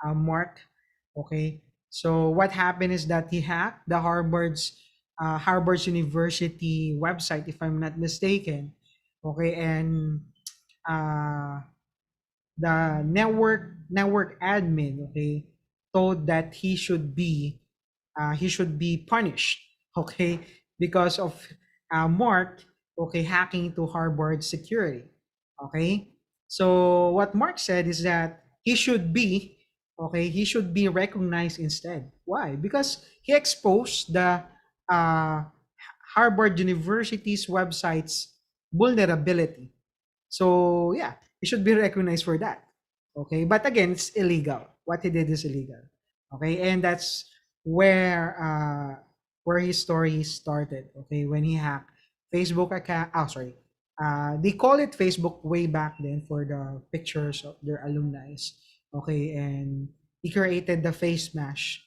Mark, okay, so what happened is that he hacked the Harvard's University website, if I'm not mistaken, okay, and uh, the network admin, okay, told that he should be punished, okay, because of Mark, okay, hacking into Harvard security, okay. So what Mark said is that he should be recognized instead. Why? Because he exposed the uh, Harvard University's website's vulnerability. So yeah, he should be recognized for that. Okay, but again, it's illegal. What he did is illegal. Okay, and that's where his story started. Okay, when he hacked Facebook account. Oh, sorry. They call it Facebook way back then for the pictures of their alumni. Okay, and he created the face mash.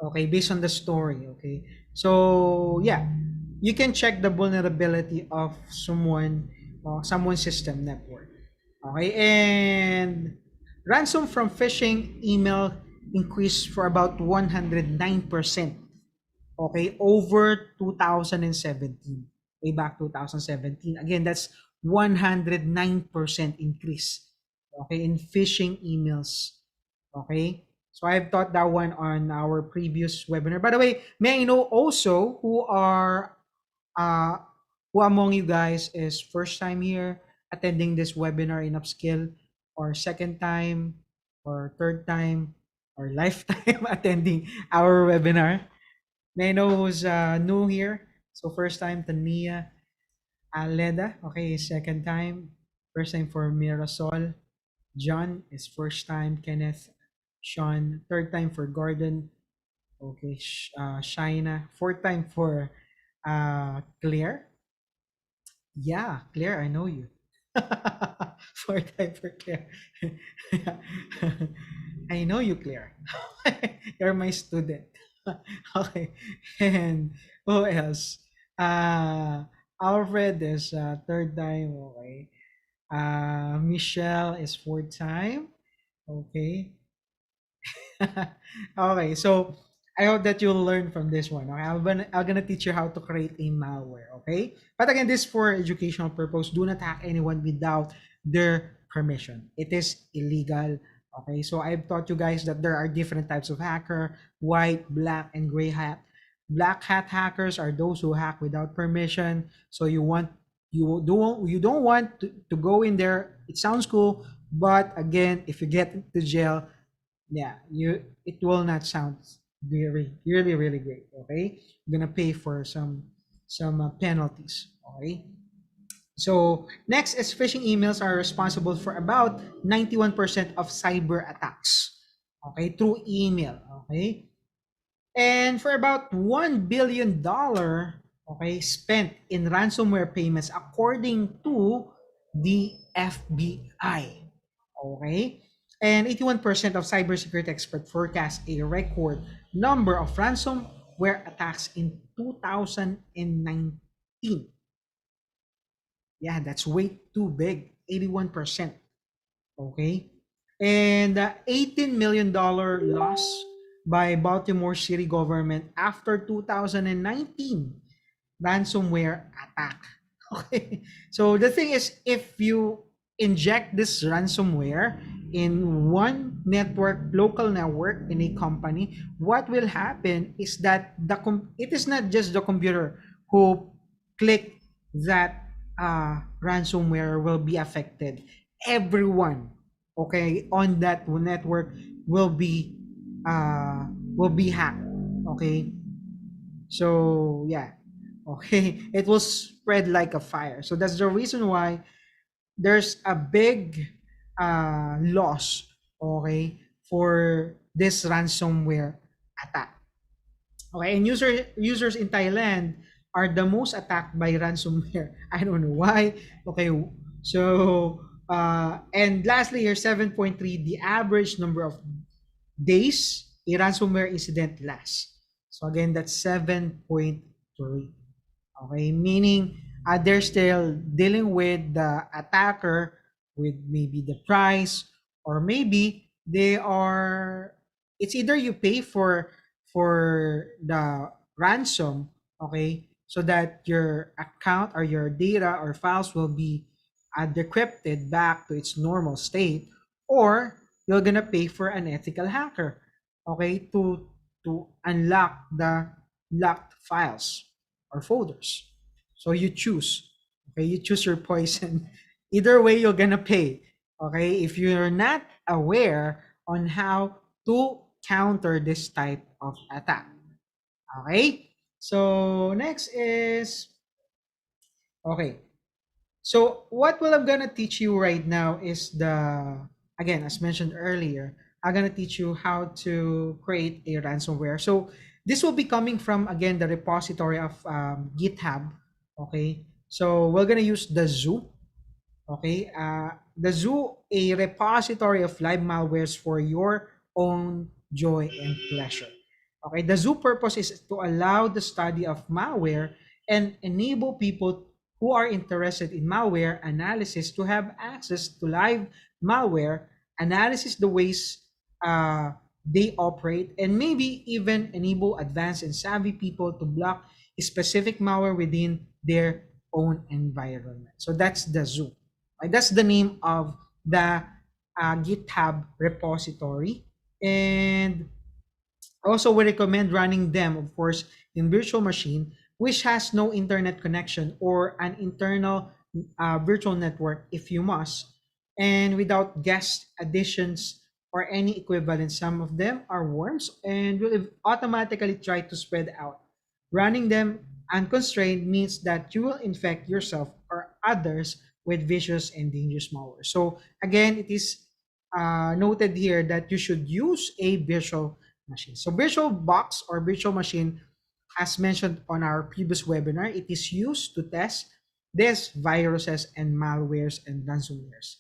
Okay, based on the story. Okay, so yeah, you can check the vulnerability of someone's system network. Okay, and ransom from phishing email increased for about 109%. Okay, over 2017, way back 2017. Again, that's 109% increase. Okay, in phishing emails. Okay, so I've taught that one on our previous webinar. By the way, may I know also uh, who among you guys is first time here attending this webinar in upskill, or second time, or third time, or lifetime attending our webinar? May I know who's new here? So first time, Tania. Aleda, okay, second time. First time for Mirasol. John is first time. Kenneth, Sean, third time for Gordon. Okay, Shaina, fourth time for Claire. Yeah, Claire, I know you. Fourth time for Claire. I know you, Claire. You're my student. Okay, and who else? Alfred is third time. Okay. Michelle is fourth time. Okay. Okay, so I hope that you'll learn from this one. Okay, I'm gonna teach you how to create a malware. Okay, but again, this is for educational purpose. Do not hack anyone without their permission. It is illegal. Okay, so I've taught you guys that there are different types of hacker: white, black, and gray hat. Black hat hackers are those who hack without permission. So you don't want to go in there. It sounds cool, but again, if you get into jail, yeah, it will not sound very really really great. Okay, you're gonna pay for some penalties. Okay, so next is phishing emails are responsible for about 91% of cyber attacks, okay, through email. Okay, and for about $1 billion, okay, spent in ransomware payments according to the FBI. Okay, and 81% of cybersecurity experts forecast a record number of ransomware attacks in 2019. Yeah, that's way too big. 81%. Okay, and $18 million loss by Baltimore City government after 2019 ransomware attack. Okay, so the thing is, if you inject this ransomware in one network, local network in a company, what will happen is that it is not just the computer who click that ransomware will be affected. Everyone, okay, on that network will be hacked. Okay, so yeah, okay, it will spread like a fire. So that's the reason why there's a big loss, okay, for this ransomware attack. Okay, and users in Thailand are the most attacked by ransomware. I don't know why. Okay, so and lastly here, 7.3, the average number of days a ransomware incident lasts. So again, that's 7.3. Okay, meaning they're still dealing with the attacker with maybe the price, or maybe they are, it's either you pay for the ransom, okay, so that your account or your data or files will be decrypted back to its normal state, or you're gonna pay for an ethical hacker, okay, to unlock the locked files or folders. So you choose. Okay, you choose your poison. Either way, you're gonna pay. Okay, if you're not aware on how to counter this type of attack. Okay, so next is, okay. So what will I'm gonna teach you right now is again, as mentioned earlier, I'm gonna teach you how to create a ransomware. So this will be coming from, again, the repository of GitHub. Okay, so we're gonna use the zoo. Okay, the zoo, a repository of live malwares for your own joy and pleasure. Okay, the zoo purpose is to allow the study of malware and enable people who are interested in malware analysis to have access to live malware analysis, the ways they operate, and maybe even enable advanced and savvy people to block specific malware within their own environment. So that's the zoo. Right? That's the name of the GitHub repository. And also, we recommend running them, of course, in virtual machine, which has no internet connection or an internal virtual network if you must, and without guest additions or any equivalent. Some of them are worms and will automatically try to spread out. Running them unconstrained means that you will infect yourself or others with vicious and dangerous malware. So again, it is noted here that you should use a virtual machine. So virtual box or virtual machine, as mentioned on our previous webinar, it is used to test these viruses and malwares and ransomwares.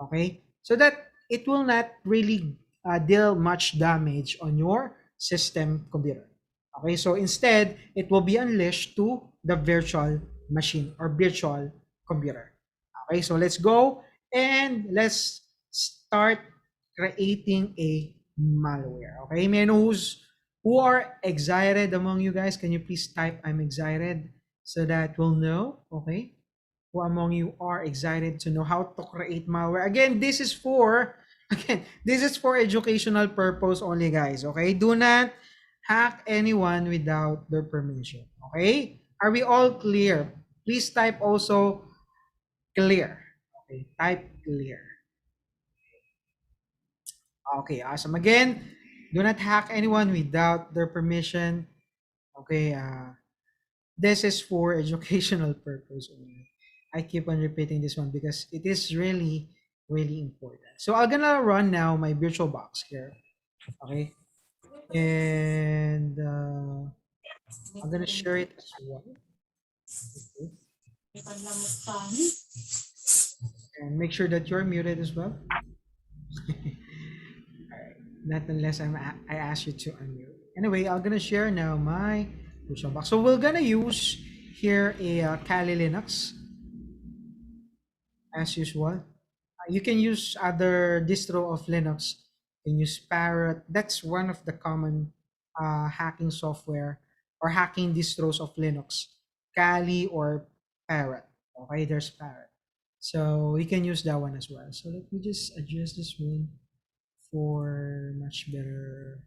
Okay, so that it will not really deal much damage on your system computer. Okay, so instead, it will be unleashed to the virtual machine or virtual computer. Okay, so let's go and let's start creating a malware. Okay, may I know who are excited among you guys? Can you please type I'm excited so that we'll know? Okay, who among you are excited to know how to create malware? Again, this is for educational purpose only, guys. Okay, do not hack anyone without their permission. Okay, are we all clear? Please type also clear. Okay, type clear. Okay, awesome. Again, do not hack anyone without their permission. Okay, this is for educational purpose only. I keep on repeating this one because it is really, really important. So I'm gonna run now my virtual box here. Okay, and I'm gonna share it as well. Okay. And make sure that you're muted as well. Not unless I ask you to unmute. Anyway, I'm gonna share now my virtual box. So we're gonna use here a Kali Linux as usual. You can use other distro of Linux. You can use Parrot. That's one of the common hacking software or hacking distros of Linux. Kali or Parrot. Okay, there's Parrot. So you can use that one as well. So let me just adjust this one for much better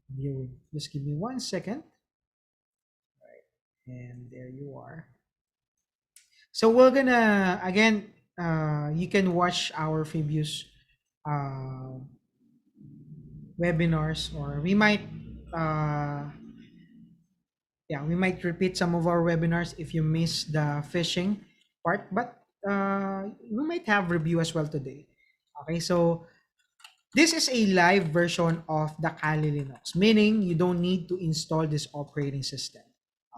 viewing. Just give me 1 second. All right, and there you are. So we're gonna again. You can watch our previous webinars, or we might we might repeat some of our webinars if you missed the phishing part, but we might have review as well today. Okay, so this is a live version of the Kali Linux, meaning you don't need to install this operating system.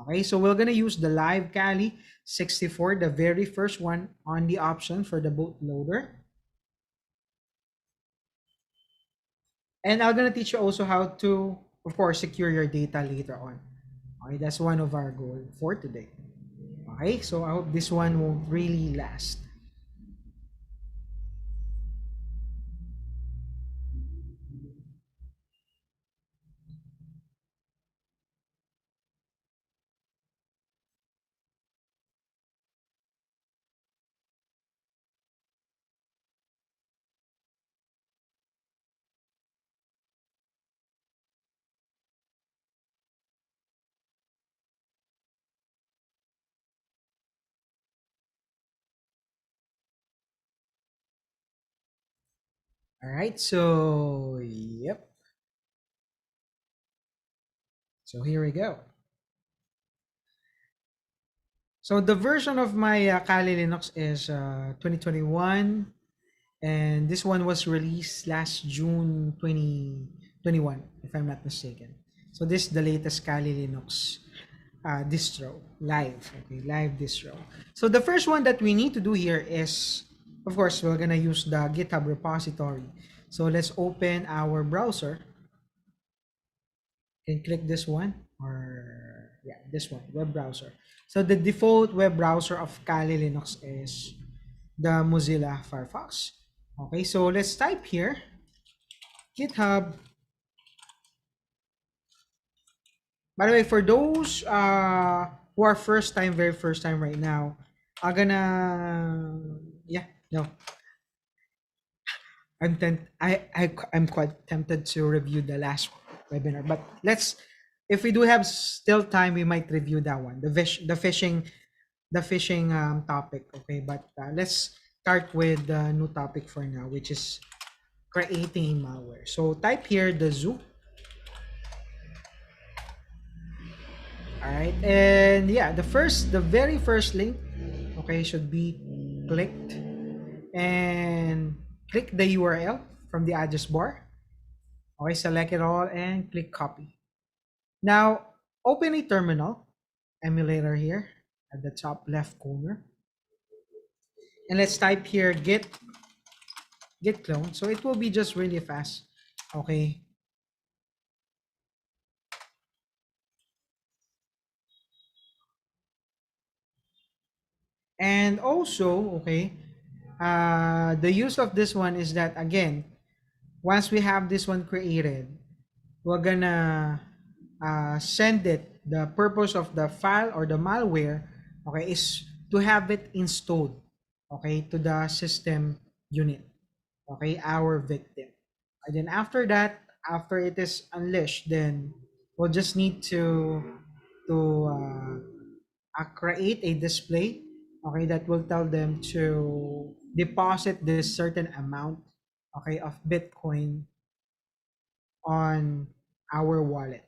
Okay, so we're gonna use the live Kali 64, the very first one on the option for the bootloader. And I'm gonna teach you also how to, of course, secure your data later on. Okay, that's one of our goals for today. Okay, so I hope this one won't really last. All right, so yep. So here we go. So the version of my Kali Linux is 2021, and this one was released last June 2021, if I'm not mistaken. So this is the latest Kali Linux distro, live, okay, live distro. So the first one that we need to do here is, of course, we're gonna use the GitHub repository. So let's open our browser and click this one, or yeah, this one, web browser. So the default web browser of Kali Linux is the Mozilla Firefox. Okay, so let's type here GitHub. By the way, for those who are very first time right now, I'm gonna I'm quite tempted to review the last webinar, but if we do have still time, we might review that one, the phishing the phishing topic. Okay, but let's start with the new topic for now, which is creating malware. So type here the zoo. All right, and yeah, the very first link, okay, should be clicked, and click the URL from the address bar. Okay, select it all and click copy. Now, open a terminal emulator here at the top left corner, and let's type here git clone. So it will be just really fast. Okay, and also, okay, the use of this one is that, again, once we have this one created, we're gonna send it. The purpose of the file or the malware, okay, is to have it installed, okay, to the system unit, okay, our victim. And then after that, after it is unleashed, then we'll just need to create a display, okay, that will tell them to deposit this certain amount, okay, of Bitcoin on our wallet.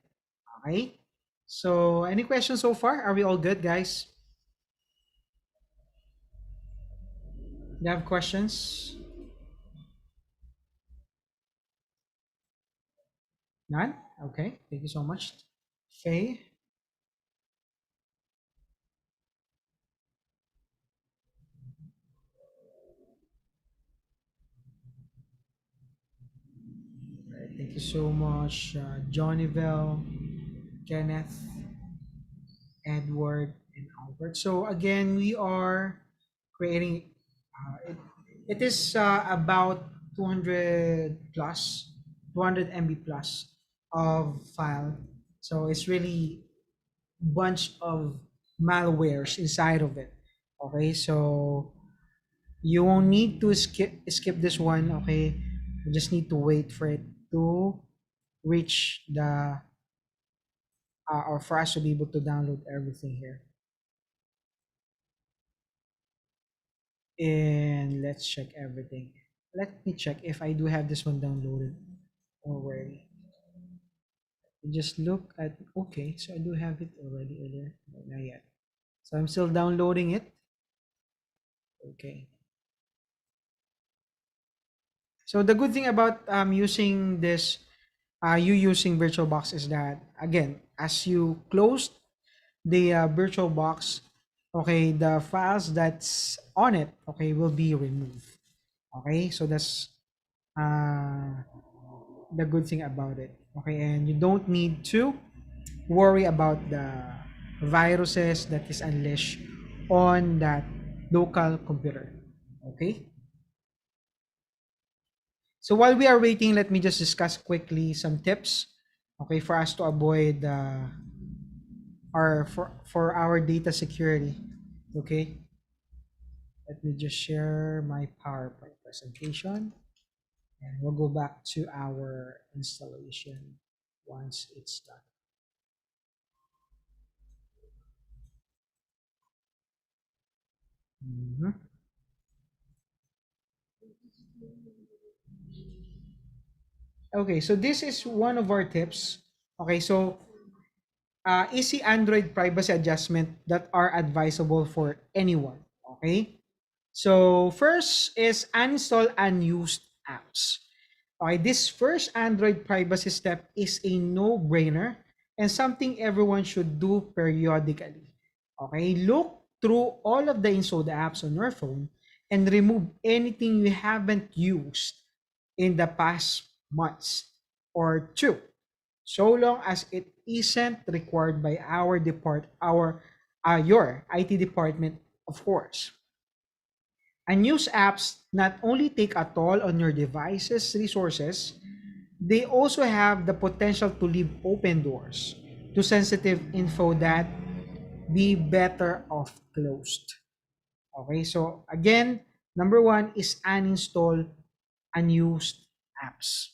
Okay. So any questions so far? Are we all good, guys? You have questions? None? Okay. Thank you so much. Faye? Right, thank you so much, Johnnyville, Kenneth, Edward, and Albert. So again, we are creating. It is about 200 plus, 200 MB plus of file. So it's really bunch of malwares inside of it. Okay, so you won't need to skip this one. Okay, you just need to wait for it to reach the or for us to be able to download everything here. And let's check everything. Let me check if I do have this one downloaded already. Just look at, okay, so I do have it already earlier, but not yet. So I'm still downloading it. Okay. So the good thing about using this, you using VirtualBox is that, again, as you close the VirtualBox, okay, the files that's on it, okay, will be removed. Okay, so that's uh, the good thing about it. Okay, and you don't need to worry about the viruses that is unleashed on that local computer. Okay. So while we are waiting, let me just discuss quickly some tips, okay, for us to avoid our for our data security. Okay, let me just share my PowerPoint presentation, and we'll go back to our installation once it's done. Mhm. Okay, so this is one of our tips. Okay, so easy Android privacy adjustment that are advisable for anyone. Okay, so first is uninstall unused apps. Okay, this first Android privacy step is a no-brainer and something everyone should do periodically. Okay, look through all of the installed apps on your phone and remove anything you haven't used in the past months or two, so long as it isn't required by our your IT department, of course. Unused apps not only take a toll on your device's resources, they also have the potential to leave open doors to sensitive info that be better off closed. Okay, so again, number one is uninstall unused apps.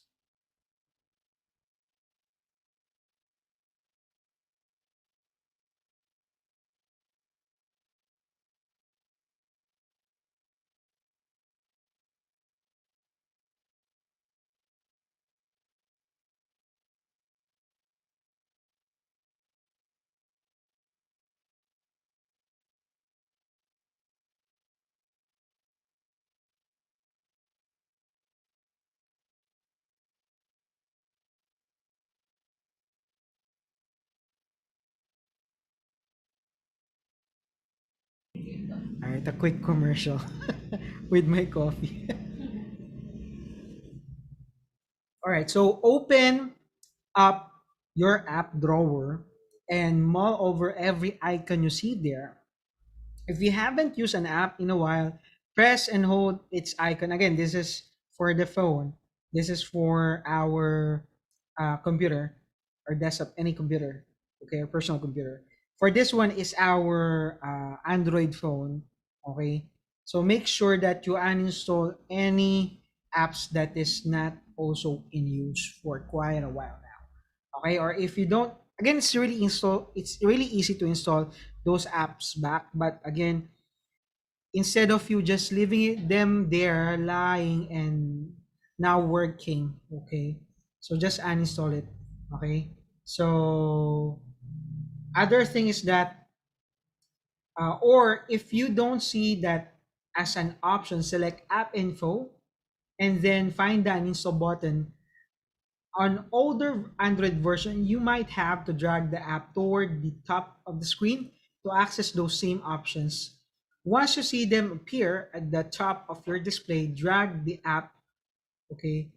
All right, a quick commercial with my coffee. All right, so open up your app drawer and mull over every icon you see there. If you haven't used an app in a while, press and hold its icon. Again, this is for the phone. This is for our computer or desktop, any computer, okay, or personal computer. For this one is our Android phone, okay. So make sure that you uninstall any apps that is not also in use for quite a while now, okay. Or if you don't, again, it's really easy to install those apps back, but again, instead of you just leaving them there lying and now working, okay, so just uninstall it, okay. So other thing is that or if you don't see that as an option, select app info and then find the uninstall button. On older Android version, you might have to drag the app toward the top of the screen to access those same options. Once you see them appear at the top of your display, drag the app, okay,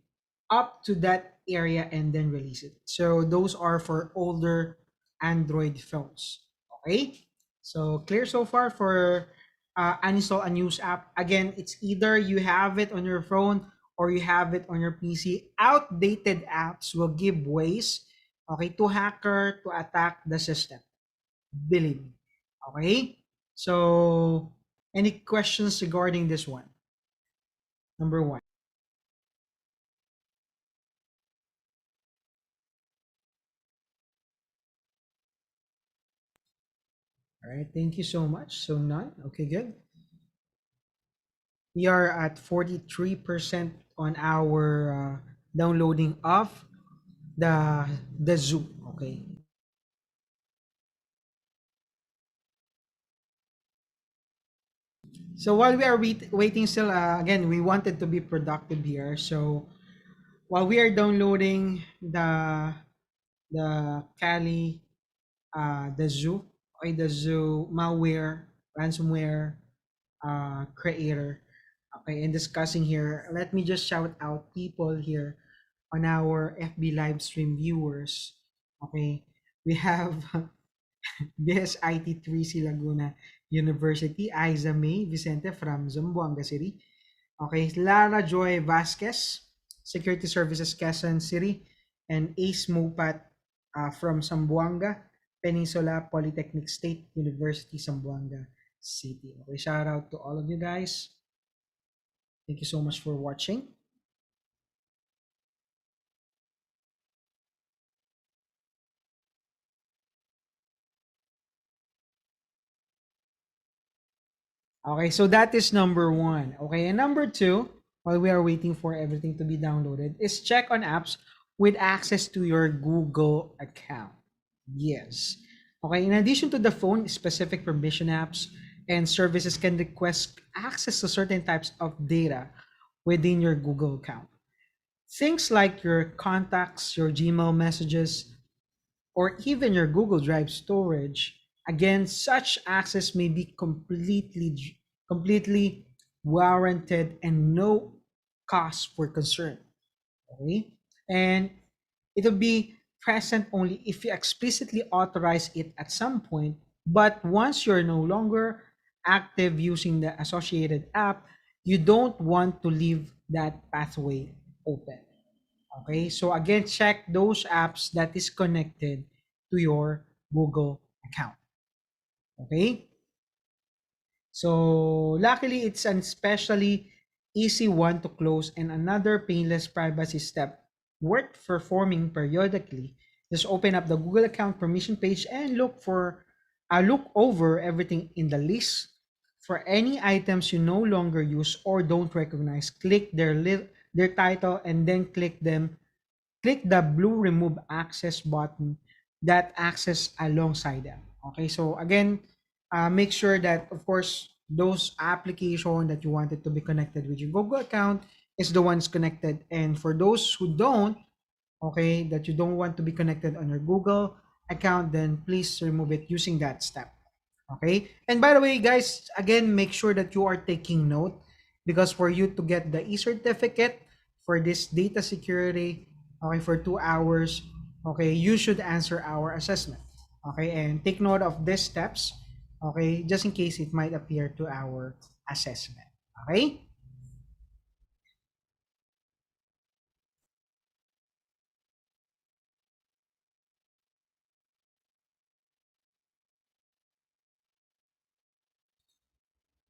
up to that area and then release it. So those are for older Android phones. Okay, so clear so far for uninstall unused app. Again, it's either you have it on your phone or you have it on your PC. Outdated apps will give ways, okay, to hacker to attack the system. Believe me. Okay, so any questions regarding this one? Number one. All right, thank you so much. So none. Okay, good. We are at 43% on our downloading of the zoo. Okay. So while we are waiting still, again, we wanted to be productive here. So while we are downloading the Kali, the zoo, okay, the zoo malware, ransomware creator, okay, and discussing here, let me just shout out people here on our FB live stream viewers. Okay, we have this IT3C Laguna University, Aiza May Vicente from Zamboanga City. Okay, Lara Joy Vasquez, Security Services Quezon City, and Ace Mopat from Zamboanga Peninsula Polytechnic State University, Zamboanga City. Okay, shout out to all of you guys. Thank you so much for watching. Okay, so that is number one. Okay, and number two, while we are waiting for everything to be downloaded, is check on apps with access to your Google account. Yes. Okay, in addition to the phone, specific permission apps and services can request access to certain types of data within your Google account. Things like your contacts, your Gmail messages, or even your Google Drive storage. Again, such access may be completely warranted and no cause for concern. Okay? And it will be present only if you explicitly authorize it at some point, but once you're no longer active using the associated app, you don't want to leave that pathway open. Okay, so again, check those apps that is connected to your Google account. Okay, so luckily it's an especially easy one to close, and another painless privacy step worth performing periodically. Just open up the Google account permission page and look over everything in the list. For any items you no longer use or don't recognize, click their title and then click the blue remove access button that access alongside them. Okay, so again, make sure that, of course, those application that you wanted to be connected with your Google account is the ones connected. And for those who don't, okay, that you don't want to be connected on your Google account, then please remove it using that step. Okay. And by the way, guys, again, make sure that you are taking note because for you to get the e-certificate for this data security, okay, for 2 hours, okay, you should answer our assessment. Okay. And take note of these steps, okay, just in case it might appear to our assessment. Okay.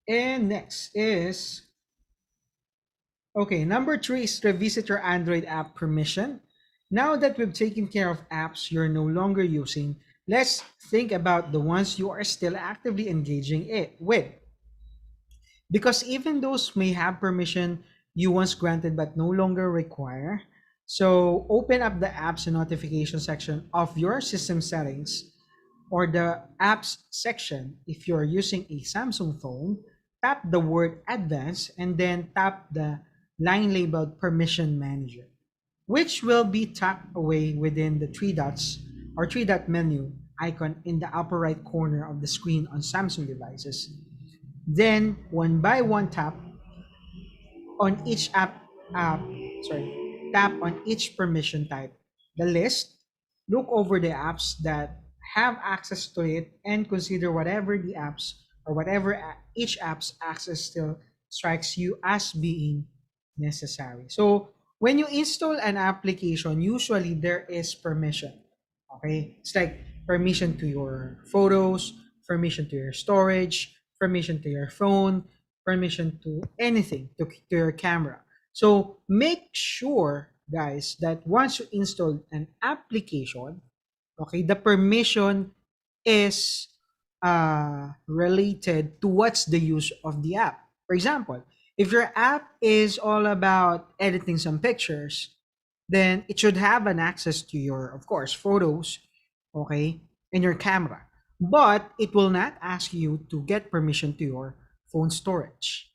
And next is, okay, number three is revisit your Android app permission. Now that we've taken care of apps you're no longer using, let's think about the ones you are still actively engaging it with. Because even those may have permission you once granted but no longer require. So open up the apps and notification section of your system settings or the apps section. If you're using a Samsung phone, tap the word advanced and then tap the line labeled permission manager, which will be tucked away within the three dots or three dot menu icon in the upper right corner of the screen on Samsung devices. Then one by one on each app, tap on each permission type. The list, look over the apps that have access to it and consider whatever the apps or whatever each app's access still strikes you as being necessary. So when you install an application, usually there is permission. Okay, it's like permission to your photos, permission to your storage, permission to your phone, permission to anything, to your camera. So make sure, guys, that once you install an application, okay, the permission is related to what's the use of the app. For example, if your app is all about editing some pictures, then it should have an access to your, of course, photos, okay, and your camera. But it will not ask you to get permission to your phone storage.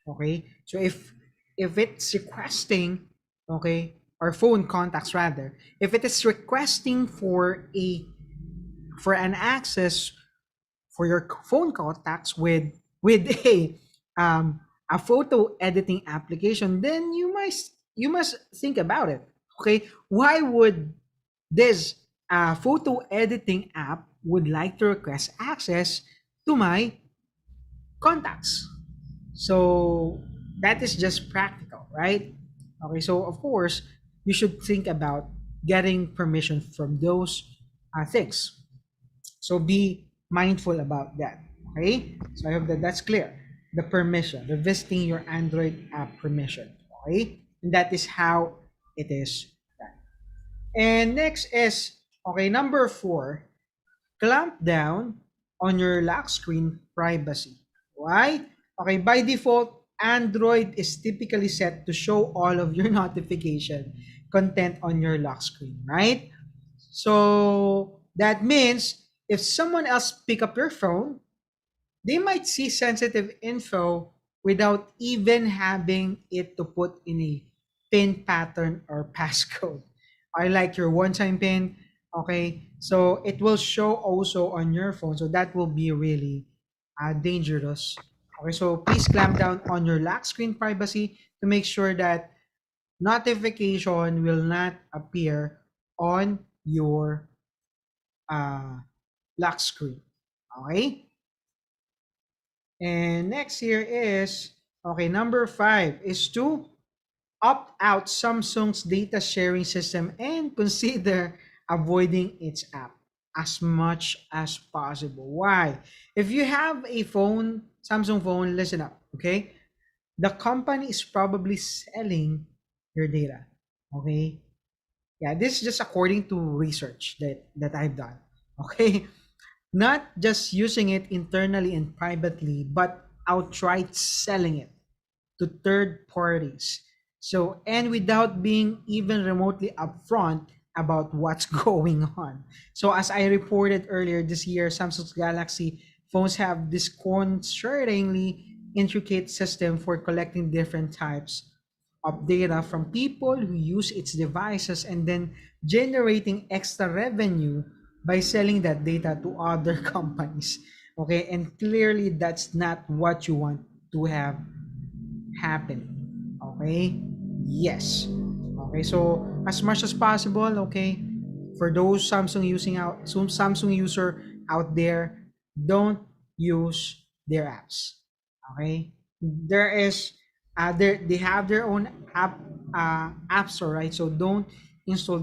Okay, so if it's requesting, okay, or phone contacts rather, if it is requesting for an access for your phone contacts with a photo editing application, then you must think about it. Okay, why would this photo editing app would like to request access to my contacts? So that is just practical, right? Okay, so of course you should think about getting permission from those things. So be mindful about that. Okay, so I hope that that's clear. The permission, revisiting your Android app permission. Okay, and that is how it is done. And next is, okay, number four, clamp down on your lock screen privacy. Why? Okay, by default, Android is typically set to show all of your notification content on your lock screen, right? So that means if someone else pick up your phone, they might see sensitive info without even having it to put in a pin pattern or passcode. I like your one-time pin. Okay, so it will show also on your phone. So that will be really dangerous. Okay, so please clamp down on your lock screen privacy to make sure that notification will not appear on your uh, lock screen. Okay. And next here is, okay, number five is to opt out Samsung's data sharing system and consider avoiding its app as much as possible. Why? If you have a phone, Samsung phone, listen up, okay? The company is probably selling your data, okay? Yeah, this is just according to research that I've done, okay? Not just using it internally and privately, but outright selling it to third parties. So, and without being even remotely upfront about what's going on. So, as I reported earlier this year, Samsung's Galaxy phones have this disconcertingly intricate system for collecting different types of data from people who use its devices and then generating extra revenue by selling that data to other companies. Okay, and clearly that's not what you want to have happening. Okay, yes. Okay, so as much as possible, okay, for those Samsung user out there, don't use their apps. Okay, there is they have their own app store, right? So don't install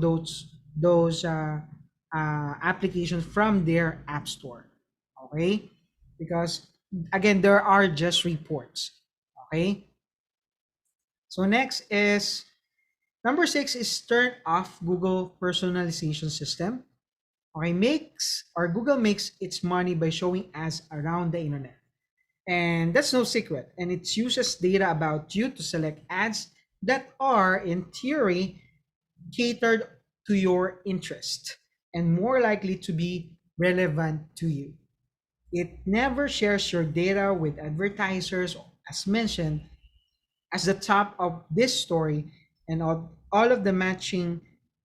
those applications from their app store. Okay, because again, there are just reports. Okay, so next is number 6 is turn off Google personalization system. Okay, Google makes its money by showing ads around the internet. And that's no secret. And it uses data about you to select ads that are in theory catered to your interest and more likely to be relevant to you. It never shares your data with advertisers, as mentioned, as the top of this story, and all of the matching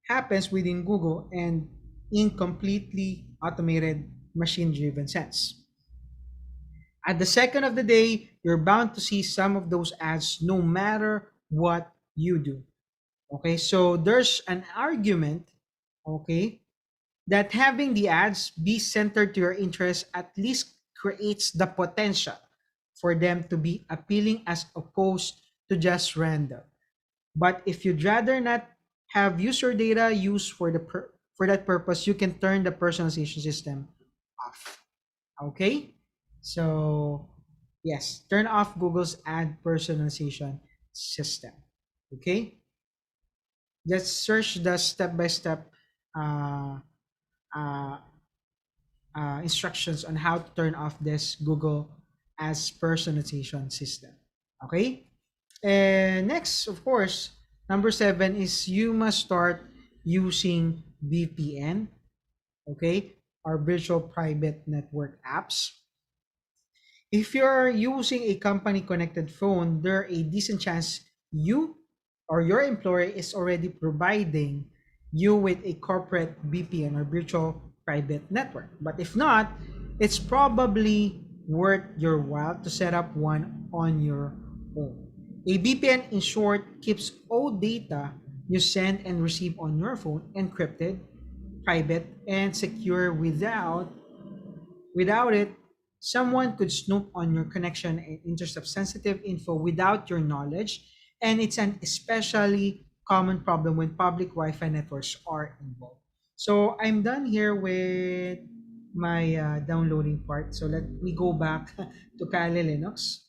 happens within Google and in completely automated machine driven sense. At the second of the day, you're bound to see some of those ads no matter what you do. Okay, so there's an argument, okay, that having the ads be centered to your interests at least creates the potential for them to be appealing as opposed to just random. But if you'd rather not have user data used for for that purpose, you can turn the personalization system off. Okay? So, yes, turn off Google's ad personalization system. Okay? Just search the step-by-step uh, uh, instructions on how to turn off this Google as personalization system. Okay? And next, of course, number 7 is you must start using VPN, okay, or virtual private network apps. If you're using a company connected phone, there are a decent chance you or your employer is already providing you with a corporate VPN or virtual private network. But if not, it's probably worth your while to set up one on your own. A VPN, in short, keeps all data you send and receive on your phone encrypted, private, and secure. Without it, someone could snoop on your connection and intercept sensitive info without your knowledge, and it's an especially common problem when public Wi-Fi networks are involved. So I'm done here with my downloading part. So let me go back to Kali Linux.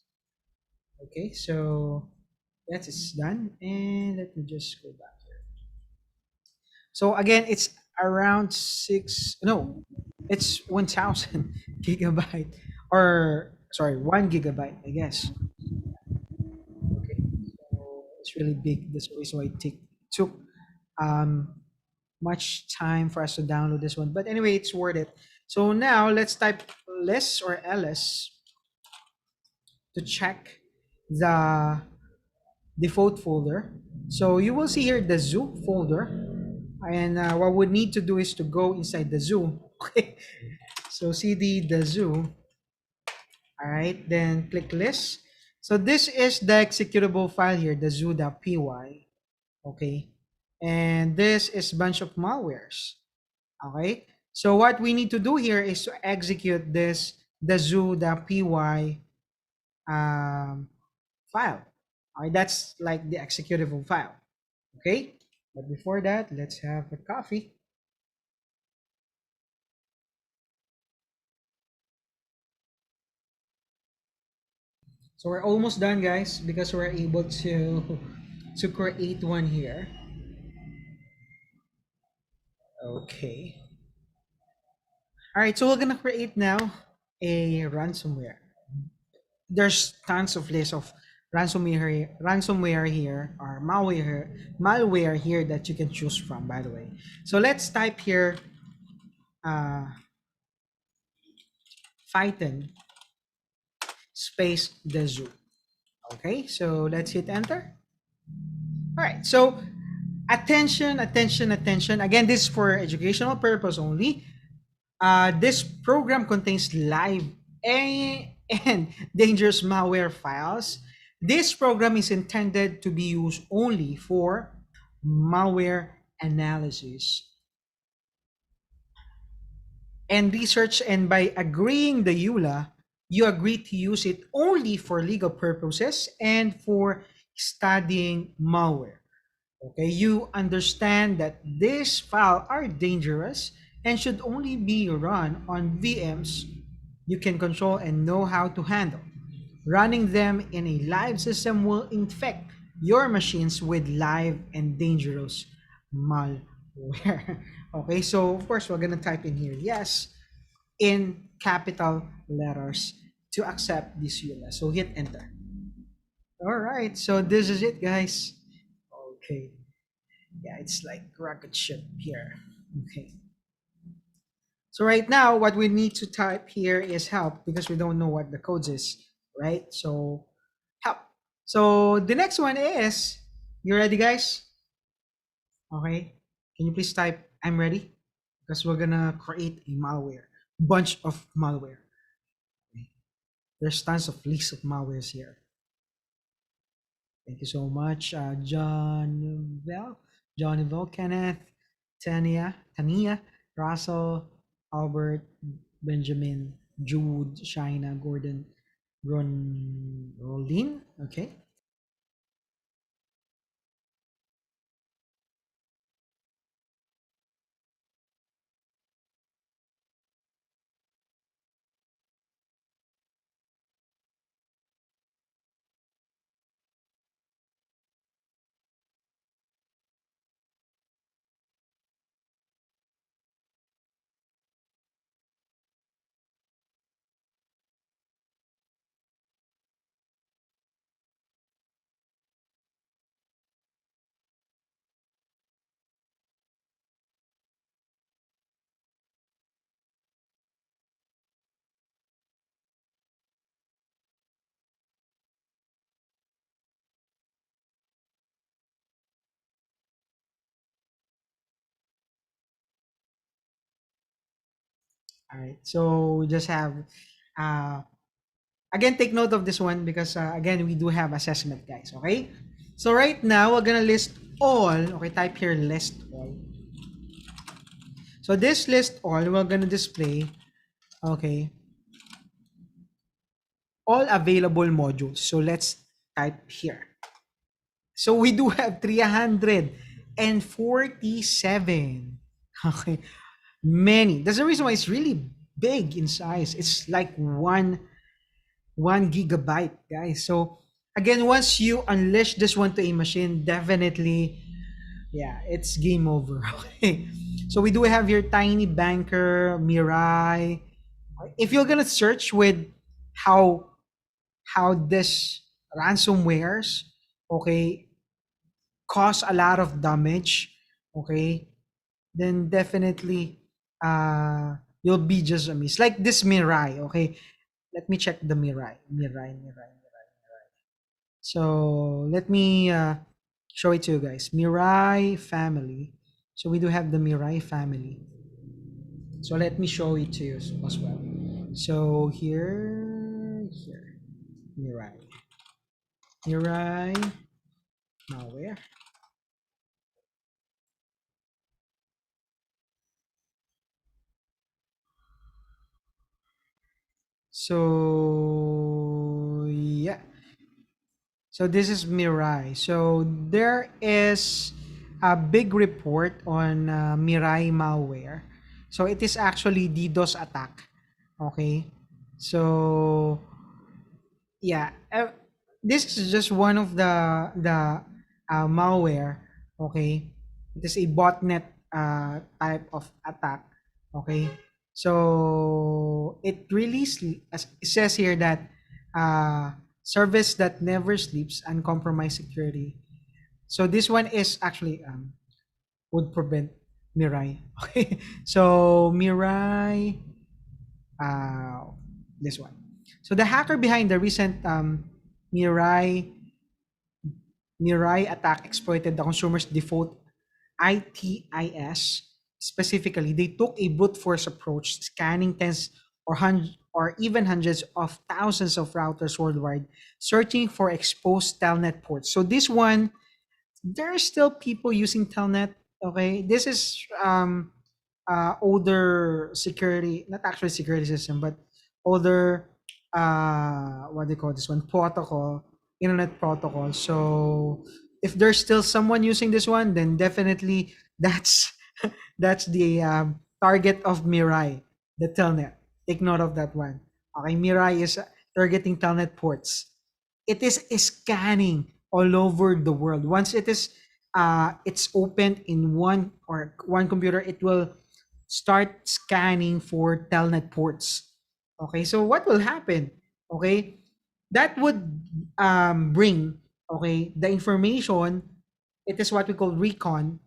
Okay, so that is done, and let me just go back here. So again, it's around no, it's 1000 gigabyte, or sorry, 1 gigabyte, I guess. Okay, so it's really big. That's the reason why took um, much time for us to download this one. But anyway, it's worth it. So now let's type ls to check the default folder. So you will see here the zoo folder. And what we need to do is to go inside the zoo. Okay. So cd the zoo. All right. Then click list. So this is the executable file here, the zoo.py. Okay. And this is bunch of malwares. Okay. So what we need to do here is to execute the zoo.py file. All right. That's like the executable file. Okay. But before that, let's have a coffee. So we're almost done, guys, because we're able to create one here. Okay. All right, so we're gonna create now a ransomware. There's tons of lists of ransomware here, or malware here that you can choose from, by the way. So let's type here Python space the zoo. Okay, so let's hit enter. All right, so attention. Again, this is for educational purpose only. This program contains live and dangerous malware files. This program is intended to be used only for malware analysis and research, and by agreeing the EULA, you agree to use it only for legal purposes and for studying malware. Okay, you understand that these files are dangerous and should only be run on VMs you can control and know how to handle. Running them in a live system will infect your machines with live and dangerous malware. Okay, so of course we're gonna type in here yes in capital letters to accept this EULA. So hit enter. All right, so this is it, guys. Okay, yeah, it's like rocket ship here. Okay. So right now, what we need to type here is help because we don't know what the codes is, right? So help. So the next one is, you ready, guys? Okay. Can you please type I'm ready? Because we're gonna create a malware, bunch of malware. Okay. There's tons of lists of malwares here. Thank you so much, John, Kenneth, Tania, Russell, Albert, Benjamin, Jude, Shaina, Gordon, Rolin. Okay. All right. So we just have uh again, take note of this one because again we do have assessment, guys. Okay. So right now we're gonna list all. Okay, type here list all. So this list all we're gonna display. Okay, all available modules. So let's type here. So we do have 347. Okay, many. That's the reason why it's really big in size. It's like one gigabyte, guys. So again, once you unleash this one to a machine, definitely, yeah, it's game over. Okay. So we do have your Tiny Banker, Mirai. If you're gonna search with how this ransomwares, okay, cause a lot of damage, okay, then definitely you'll be just amazed. Like this Mirai, okay. Let me check the Mirai. So let me show it to you guys. Mirai family. So we do have the Mirai family. So let me show it to you as well. So here, Mirai malware. So yeah. So this is Mirai. So there is a big report on Mirai malware. So it is actually DDoS attack. Okay. So yeah, this is just one of the malware. Okay, it is a botnet type of attack. Okay, so it really as it says here that service that never sleeps, uncompromised security. So this one is actually would prevent Mirai. Okay, so Mirai, uh, this one. So the hacker behind the recent Mirai Mirai attack exploited the consumer's default ITIS. Specifically, they took a brute force approach, scanning tens or even hundreds of thousands of routers worldwide searching for exposed telnet ports. So this one, there are still people using telnet. Okay, this is older security, not actually security system, but older what do you call this one, protocol, internet protocol. So if there's still someone using this one, then definitely that's that's the target of Mirai, the telnet. Take note of that one. Okay, Mirai is targeting telnet ports. It is scanning all over the world. Once it's opened in one computer, it will start scanning for telnet ports. Okay, so what will happen? Okay, that would bring, okay, the information. It is what we call recon.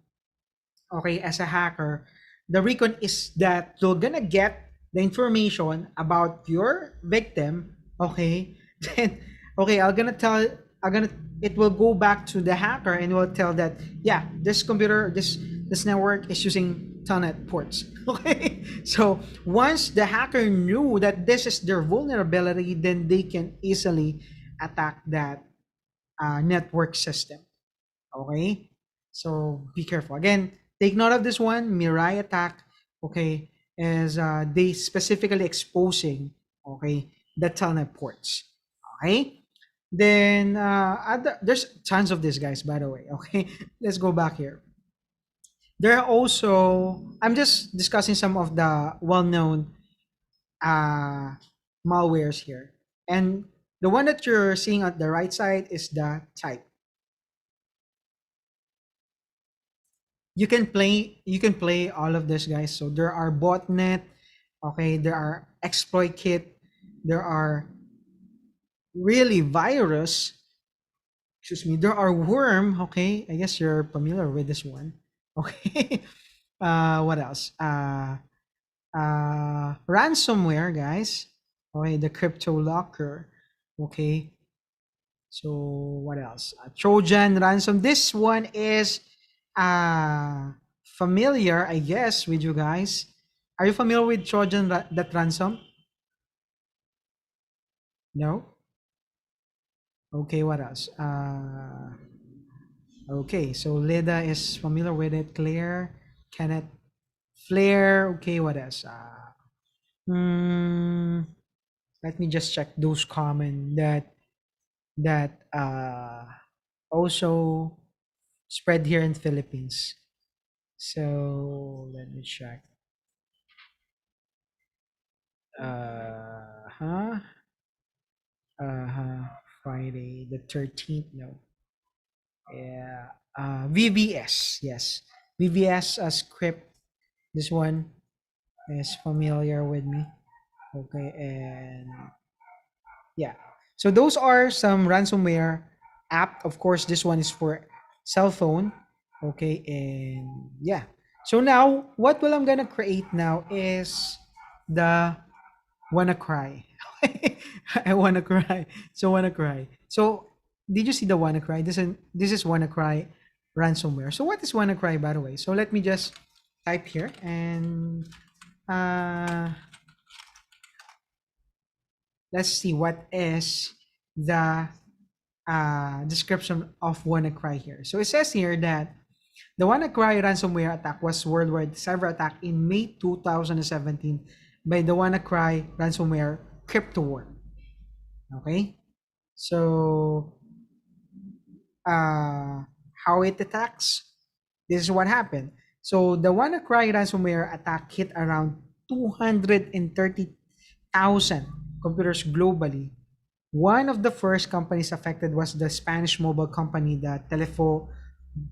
Okay, as a hacker, the recon is that you're gonna get the information about your victim. Okay, then okay, I'm gonna it will go back to the hacker and will tell that, yeah, this computer, this network is using telnet ports. Okay, so once the hacker knew that this is their vulnerability, then they can easily attack that network system. Okay, so be careful. Again, take note of this one. Mirai attack, okay, is they specifically exposing, okay, the telnet ports. Okay, then there's tons of these guys, by the way. Okay, let's go back here. There are also, I'm just discussing some of the well-known uh, malwares here, and the one that you're seeing at the right side is the type. You can play all of this, guys. So there are botnet, okay, there are exploit kit, there are really virus, excuse me, there are worm. Okay, I guess you're familiar with this one. Okay. What else? Ransomware, guys. Okay, the crypto locker. Okay, so what else? Trojan ransom. This one is familiar, I guess, with you guys. Are you familiar with that ransom? No? Okay, what else? Okay, so Leda is familiar with it. Claire, Kenneth, Flair. Okay, what else? Hmm, let me just check those common that also spread here in Philippines. So let me check. Huh? Friday the 13th. No. Yeah. VVS. Yes. VVS script. This one is familiar with me. Okay, and yeah. So those are some ransomware app. Of course, this one is for cell phone. Okay, and yeah. So now, what will I'm gonna create now is the wanna cry. I wanna cry. So wanna cry. So did you see the wanna cry? This is wanna cry ransomware. So what is wanna cry, by the way? So let me just type here and let's see what is the description of WannaCry here. So it says here that the WannaCry ransomware attack was worldwide cyber attack in May 2017 by the WannaCry ransomware cryptoworm. Okay, so how it attacks? This is what happened. So the WannaCry ransomware attack hit around 230,000 computers globally. One of the first companies affected was the Spanish mobile company, the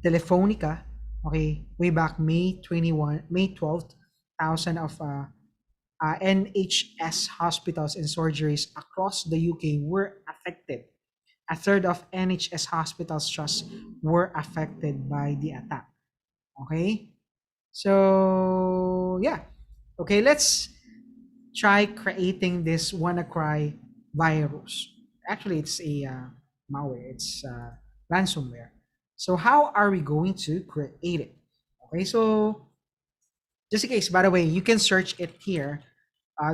Telefonica. Okay, way back May 12th, thousand of NHS hospitals and surgeries across the UK were affected. A third of NHS hospitals trusts were affected by the attack. Okay, so yeah, okay, let's try creating this WannaCry virus. Actually, it's a malware. It's ransomware. So how are we going to create it? Okay, so just in case, by the way, you can search it here.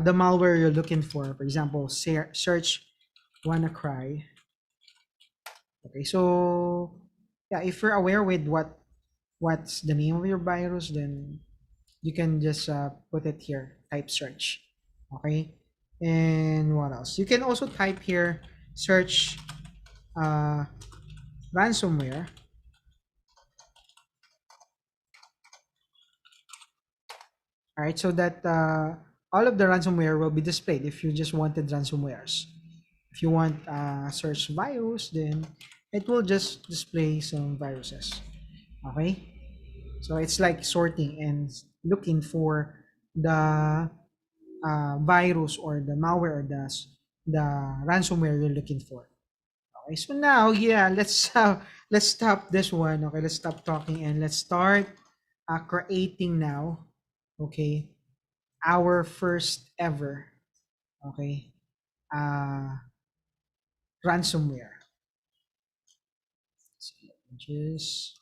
the malware you're looking for. For example, search WannaCry. Okay, so yeah, if you're aware with what's the name of your virus, then you can just put it here, type search. Okay, and what else? You can also type here search ransomware. All right, so that all of the ransomware will be displayed if you just wanted ransomwares. If you want search virus, then it will just display some viruses. Okay, so it's like sorting and looking for the virus or the malware or the ransomware you're looking for. Okay, so now yeah, let's stop this one. Okay, let's stop talking and let's start creating now. Okay, our first ever. Okay, uh, ransomware. So let me just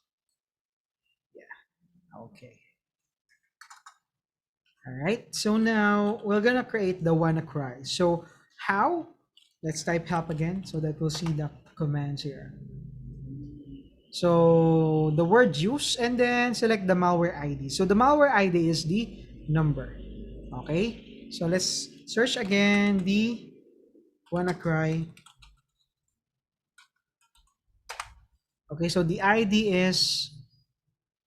okay. All right, so now we're gonna create the WannaCry. So how? Let's type help again so that we'll see the commands here. So the word use and then select the malware ID. So the malware ID is the number. Okay, so let's search again the WannaCry. Okay, so the ID is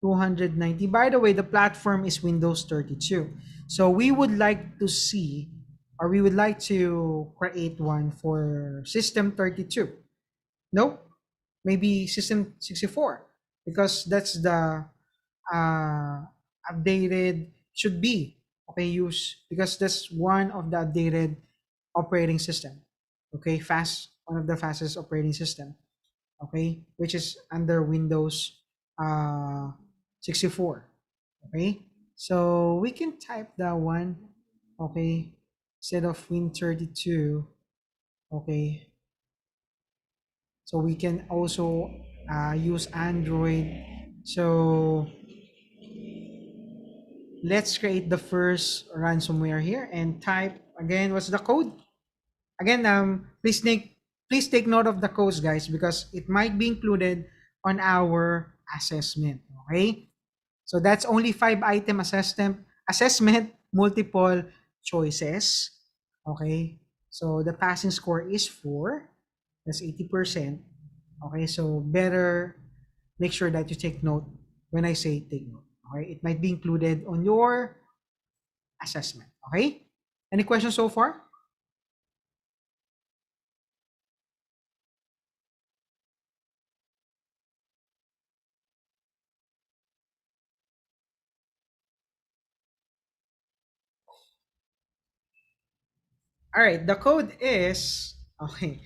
290. By the way, the platform is Windows 32. So we would like to see, or we would like to create one for System 32. Nope, maybe System 64, because that's the updated should be. Okay, use because that's one of the updated operating system. Okay, one of the fastest operating system. Okay, which is under Windows 64. Okay, so we can type that one. Okay, instead of Win32. Okay, so we can also use Android. So let's create the first ransomware here and type again. What's the code? Again, please take note of the codes, guys, because it might be included on our assessment. Okay, so that's only 5-item assessment, multiple choices. Okay, so the passing score is 4. That's 80%. Okay, so better make sure that you take note when I say take note. Okay, it might be included on your assessment. Okay, any questions so far? All right, the code is okay.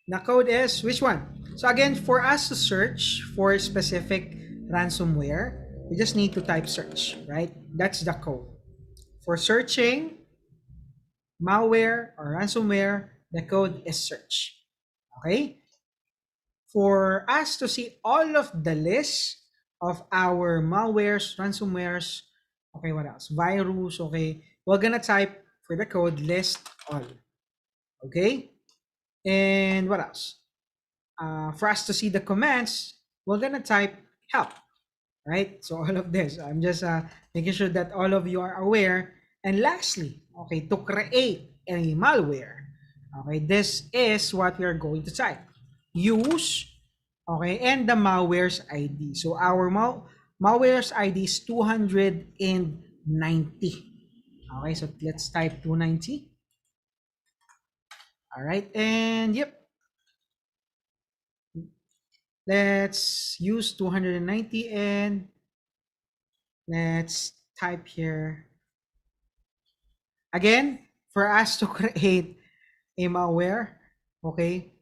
The code is which one? So again, for us to search for a specific ransomware, we just need to type search, right? That's the code. For searching malware or ransomware, the code is search. Okay? For us to see all of the list of our malwares, ransomwares, okay, what else? Virus, okay. We're gonna type for the code list all. Okay? And what else? For us to see the commands, we're gonna type help, right? So all of this, I'm just making sure that all of you are aware. And lastly, okay, to create a malware, okay, this is what we are going to type. Use, okay, and the malware's ID. So our malware's ID is 290. Okay, so let's type 290. All right, and yep, let's use 290 and let's type here. Again, for us to create a malware, okay,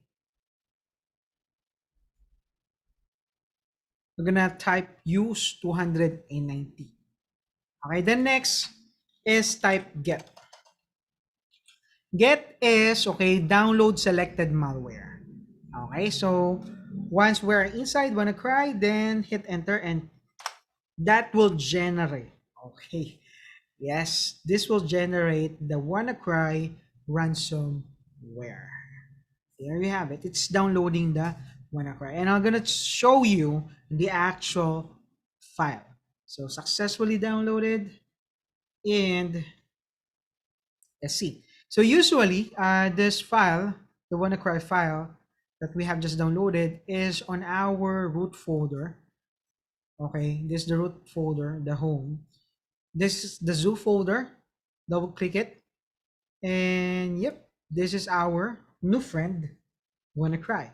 we're gonna type use 290. Okay, then next is type get. Get is, okay, download selected malware. Okay, so once we're inside WannaCry, then hit enter and that will generate, okay, Yes, this will generate the WannaCry ransomware. There you have it. It's downloading the WannaCry. And I'm gonna show you the actual file. So successfully downloaded, and let's see. So usually this file, the WannaCry file that we have just downloaded, is on our root folder. Okay, this is the root folder, the home. This is the zoo folder. Double click it. And yep, this is our new friend, WannaCry.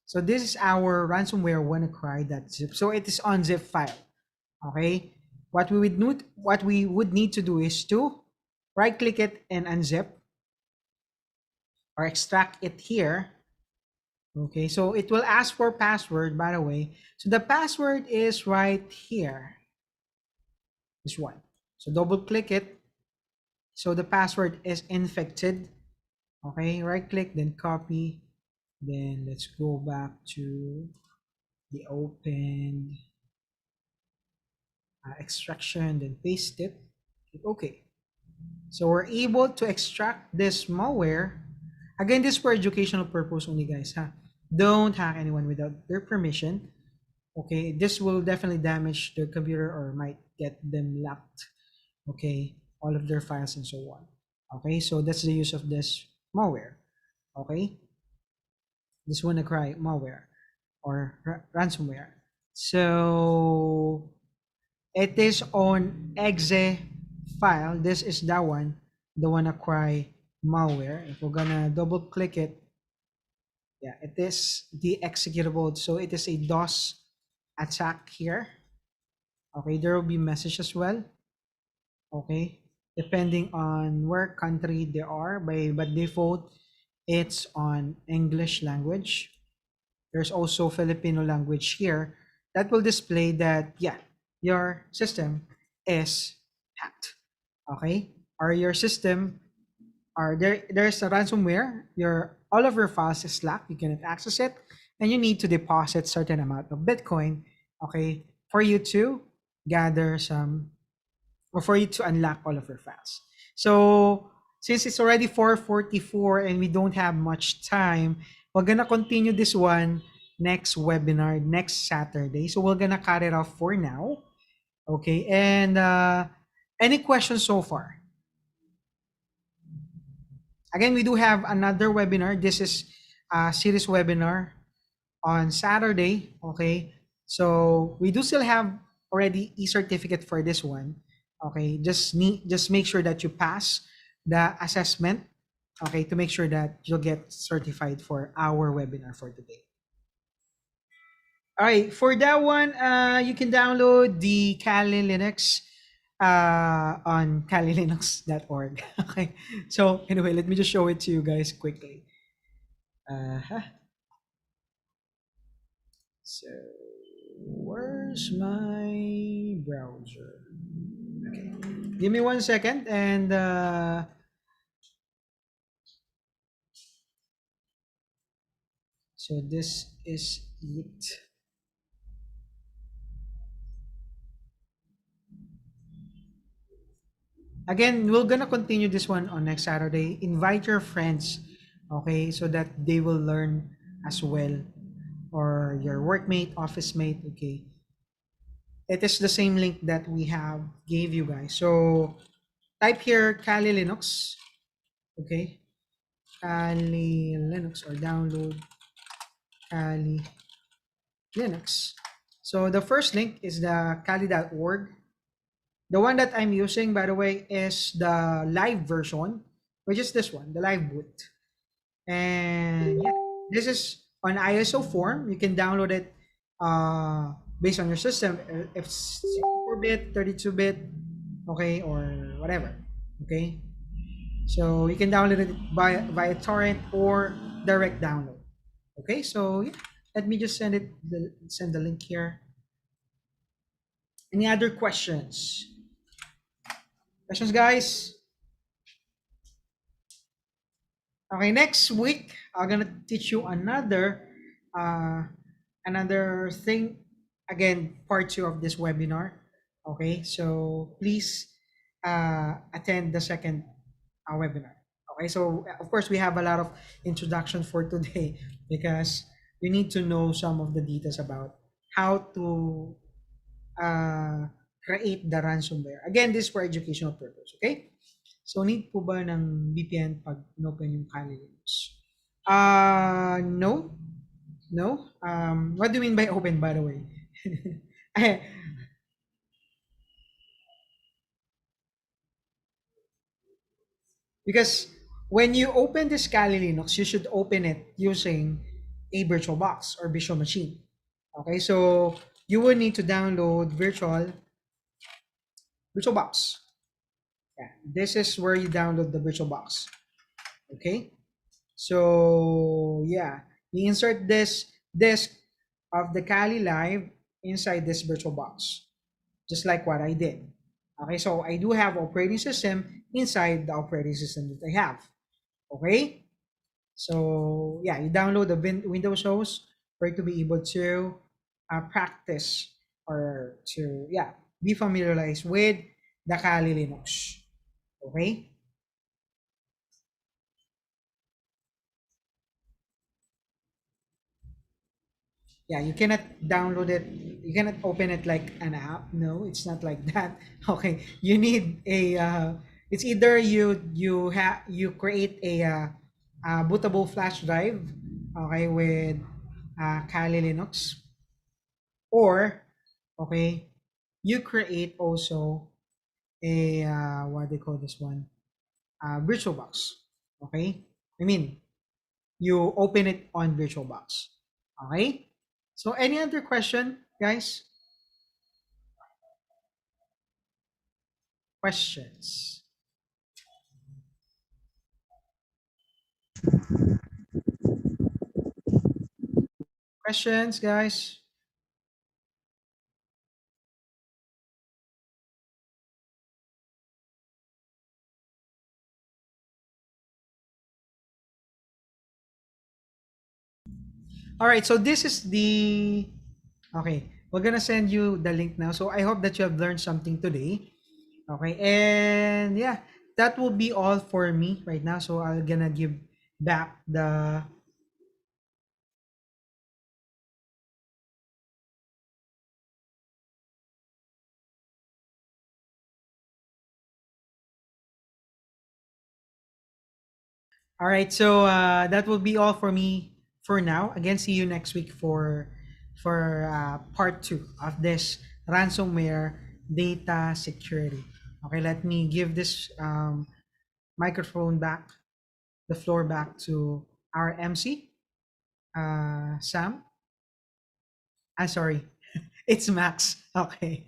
So this is our ransomware WannaCry.zip. So it is on zip file. Okay. What we would need to do is to right click it and unzip or extract it here. Okay, so it will ask for password, by the way. So the password is right here. This one. So double click it. So the password is infected. Okay, right click, then copy. Then let's go back to the open extraction, then paste it. Okay. So we're able to extract this malware. Again, this is for educational purpose only, guys. Don't hack anyone without their permission. Okay, this will definitely damage their computer or might get them locked. Okay, all of their files and so on. Okay, so that's the use of this malware. Okay, this WannaCry malware or ransomware. So it is on exe file. This is that one, the WannaCry malware. If we're gonna double click it, yeah, it is the executable. So it is a DOS attack here. Okay, there will be message as well. Okay, depending on where country they are, by default, it's on English language. There's also Filipino language here that will display that, yeah, your system is hacked. Okay, or your system, or there's a ransomware, your all of your files is locked, you cannot access it, and you need to deposit certain amount of Bitcoin, okay, for you to gather some, or for you to unlock all of your files. So since it's already 4:44 and we don't have much time, we're gonna continue this one next webinar next Saturday. So we're gonna cut it off for now. Okay, and any questions so far? Again, we do have another webinar. This is a series webinar on Saturday. Okay, so we do still have already e-certificate for this one. Okay, just make sure that you pass the assessment. Okay, to make sure that you'll get certified for our webinar for today. All right, for that one, you can download the Kali Linux on kalilinux.org. Okay, so anyway, let me just show it to you guys quickly. So where's my browser? Okay, give me 1 second, and so this is it. Again, we're gonna continue this one on next Saturday. Invite your friends, okay, so that they will learn as well, or your workmate, office mate. Okay, it is the same link that we have gave you guys. So type here Kali Linux, okay, Kali Linux, or download Kali Linux. So the first link is the kali.org. The one that I'm using, by the way, is the live version, which is this one, the live boot. And yeah, this is on ISO form. You can download it based on your system, if it's 64-bit, 32-bit, okay, or whatever, okay. So you can download it via torrent or direct download. Okay, so yeah, let me just send the link here. Any other questions? Questions, guys? Okay, next week I'm gonna teach you another thing. Again, part 2 of this webinar. Okay, so please attend the second webinar. Okay, so of course we have a lot of introduction for today because you need to know some of the details about how to uh, create the ransomware. Again, this is for educational purpose. Okay? So need po ba ng VPN pag open yung Kali Linux? No. No. What do you mean by open, by the way? Because when you open this Kali Linux, you should open it using a virtual box or virtual machine. Okay, so you will need to download virtual box. Yeah, this is where you download the virtual box. Okay, so yeah, you insert this disk of the Kali Live inside this virtual box, just like what I did. Okay, so I do have operating system inside the operating system that I have. Okay, so yeah, you download the Windows host for you to be able to practice or to be familiarized with the Kali Linux. Okay. Yeah, you cannot download it. You cannot open it like an app. No, it's not like that. Okay, you need a. It's either you create a bootable flash drive, okay, with Kali Linux, or okay, you create also a what do they call this one? VirtualBox. Okay, I mean you open it on VirtualBox. Okay. So any other question, guys? Questions? Questions, guys? All right. So this is the okay. We're gonna send you the link now. So I hope that you have learned something today. Okay. And yeah, that will be all for me right now. So I'm gonna give back the. All right, so that will be all for me for now. Again, see you next week for part two of this ransomware data security. Okay, let me give this microphone back, the floor back to our MC, Sam. I'm sorry, it's Max. Okay.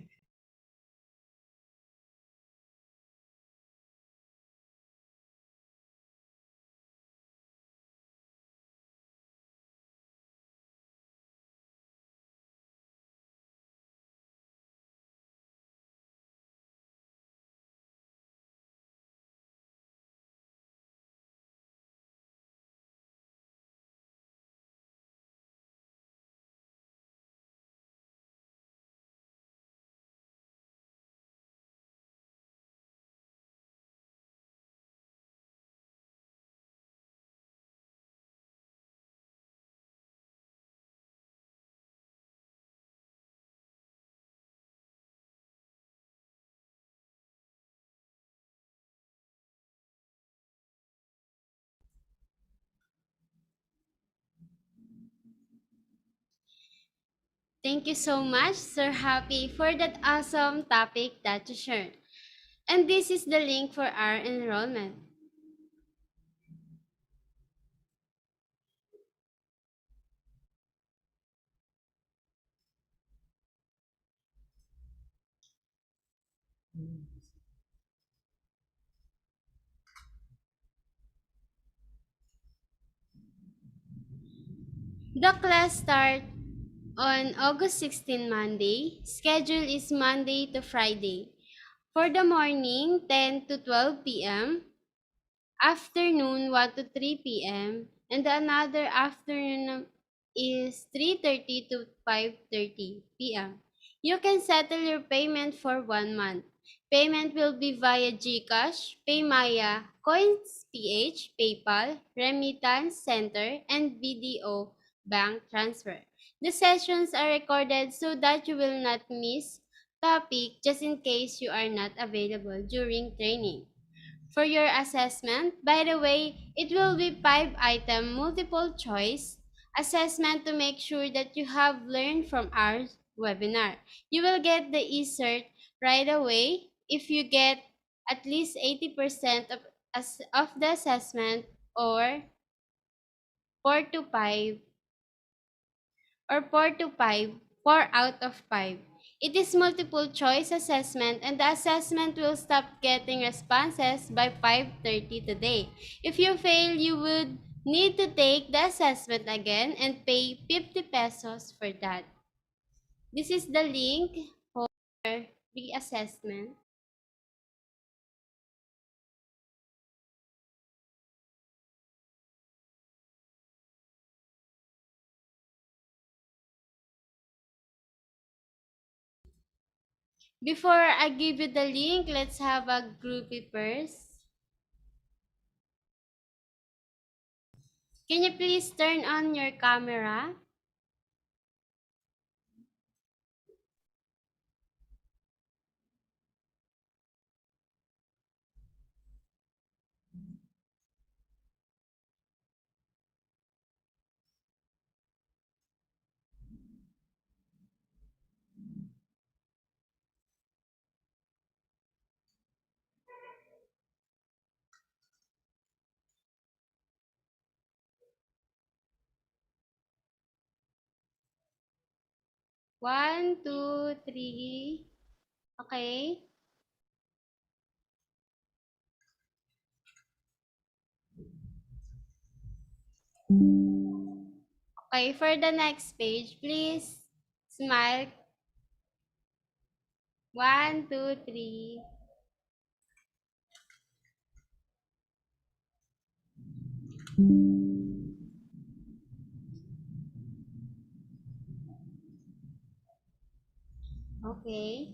Thank you so much, Sir Happy, for that awesome topic that you shared. And this is the link for our enrollment. The class start on August 16 Monday. Schedule is Monday to Friday. For the morning, 10 to 12 p.m. Afternoon, 1 to 3 p.m. And another afternoon is 3:30 to 5:30 p.m. You can settle your payment for 1 month. Payment will be via GCash, Paymaya, CoinsPH, PayPal, Remittance Center, and BDO bank transfer. The sessions are recorded so that you will not miss topic just in case you are not available during training. For your assessment, by the way, it will be 5-item multiple choice assessment to make sure that you have learned from our webinar. You will get the e-cert right away if you get at least 80% of the assessment or 4 to 5 or 4 to 5, 4 out of 5. It is multiple choice assessment and the assessment will stop getting responses by 5:30 today. If you fail, you would need to take the assessment again and pay 50 pesos for that. This is the link for the assessment. Before I give you the link, let's have a groupie first. Can you please turn on your camera? One, two, three. Okay. Okay, for the next page, please smile. One, two, three. Okay.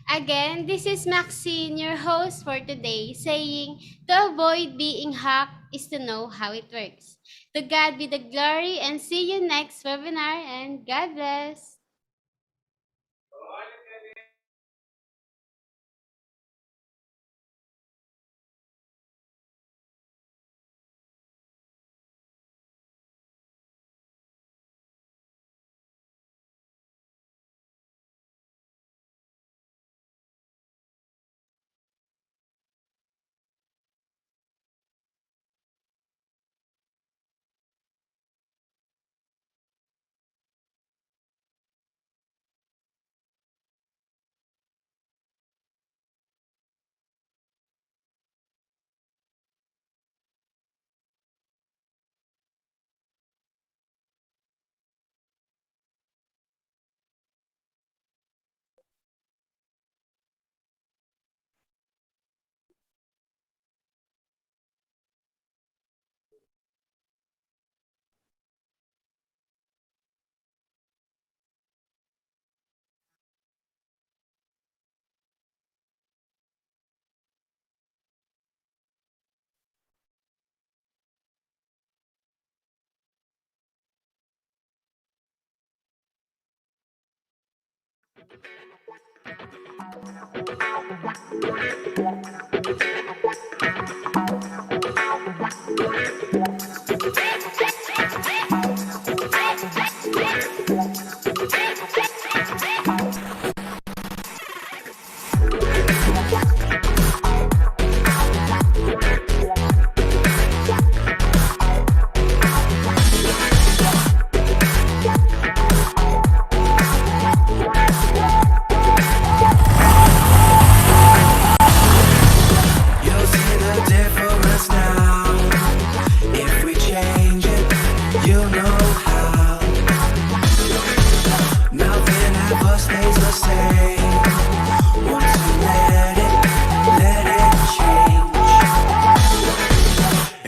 Again, this is Maxine, your host for today, saying to avoid being hacked is to know how it works. To God be the glory and see you next webinar and God bless.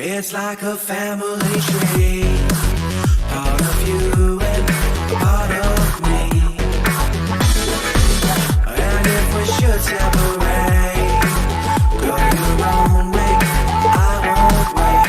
It's like a family tree, part of you and part of me. And if we should separate, go your own way, I won't wait.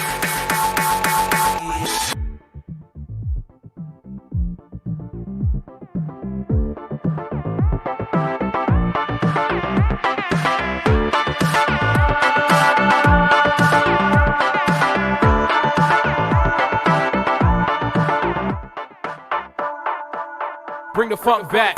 Bring the funk back.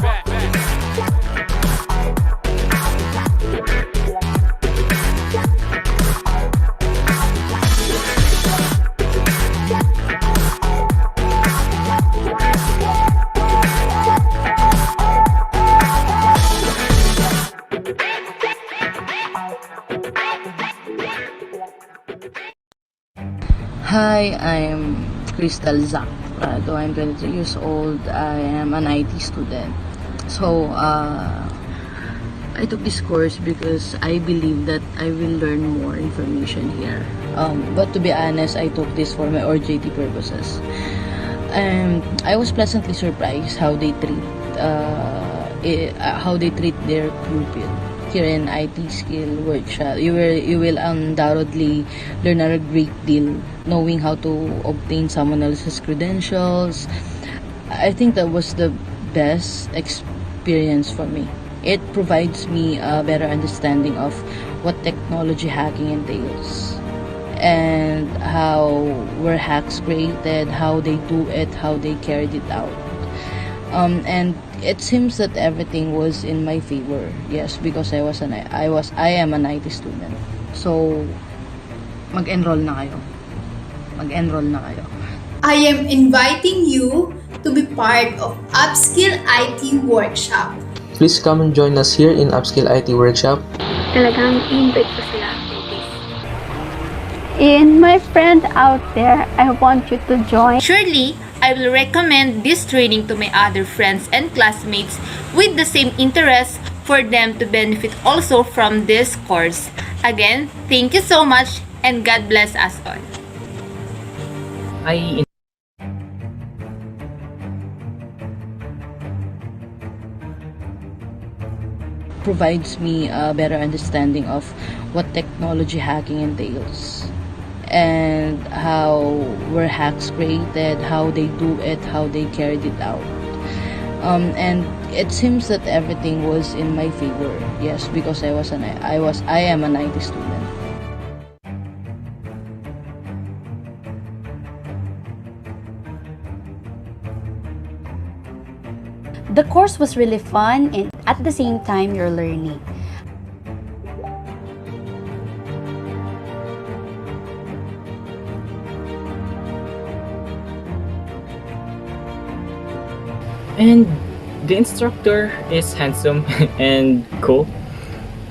Hi, I'm Crystal Zach. Though I'm 23 years old, I am an IT student. So, I took this course because I believe that I will learn more information here. But to be honest, I took this for my OJT purposes. I was pleasantly surprised how they treat their pupil. Here in IT skill workshop, you will undoubtedly learn a great deal, knowing how to obtain someone else's credentials. I think that was the best experience for me. It provides me a better understanding of what technology hacking entails and how were hacks created, how they do it, how they carried it out. And it seems that everything was in my favor. Yes, because I am an IT student. So mag-enroll na kayo. Mag-enroll na kayo. I am inviting you to be part of Upskill IT Workshop. Please come and join us here in Upskill IT Workshop. Talagang invite ko sila. And my friend out there, I want you to join. Surely, I will recommend this training to my other friends and classmates with the same interests for them to benefit also from this course. Again, thank you so much and God bless us all. Provides me a better understanding of what technology hacking entails and how were hacks created, how they do it, how they carried it out. And it seems that everything was in my favor. Yes, because I am an IT student. The course was really fun and at the same time you're learning. And the instructor is handsome and cool.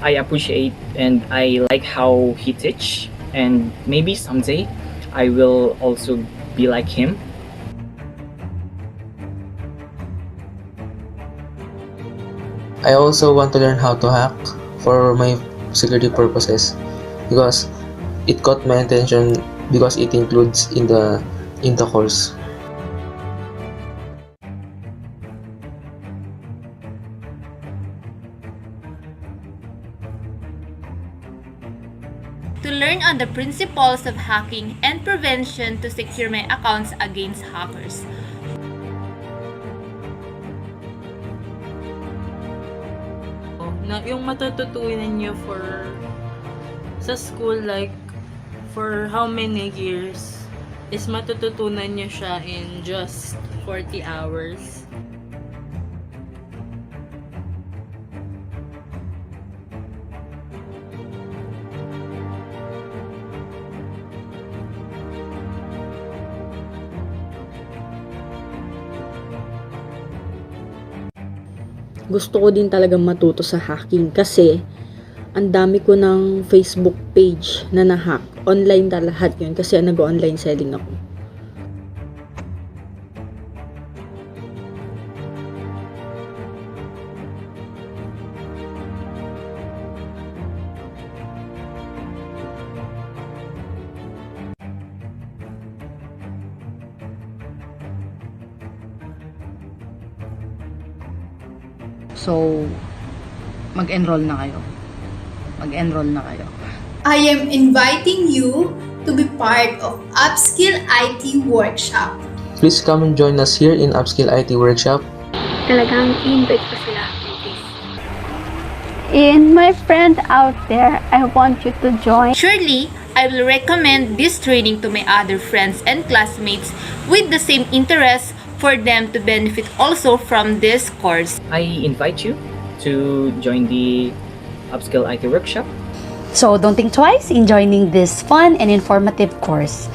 I appreciate and I like how he teach, and maybe someday I will also be like him. I also want to learn how to hack for my security purposes because it caught my attention because it includes in the course. To learn on the principles of hacking and prevention to secure my accounts against hackers. Na yung matututunan nyo sa school, like for how many years, is matututunan nyo siya in just 40 hours. Gusto ko din talagang matuto sa hacking kasi ang dami ko ng Facebook page na na-hack. Online na lahat yun kasi nag-online selling ako. So, mag-enroll na kayo. Mag-enroll na kayo. I am inviting you to be part of Upskill IT Workshop. Please come and join us here in Upskill IT Workshop. Talagang invite ko sila. And my friend out there, I want you to join. Surely, I will recommend this training to my other friends and classmates with the same interests for them to benefit also from this course. I invite you to join the Upskill IT Workshop. So don't think twice in joining this fun and informative course.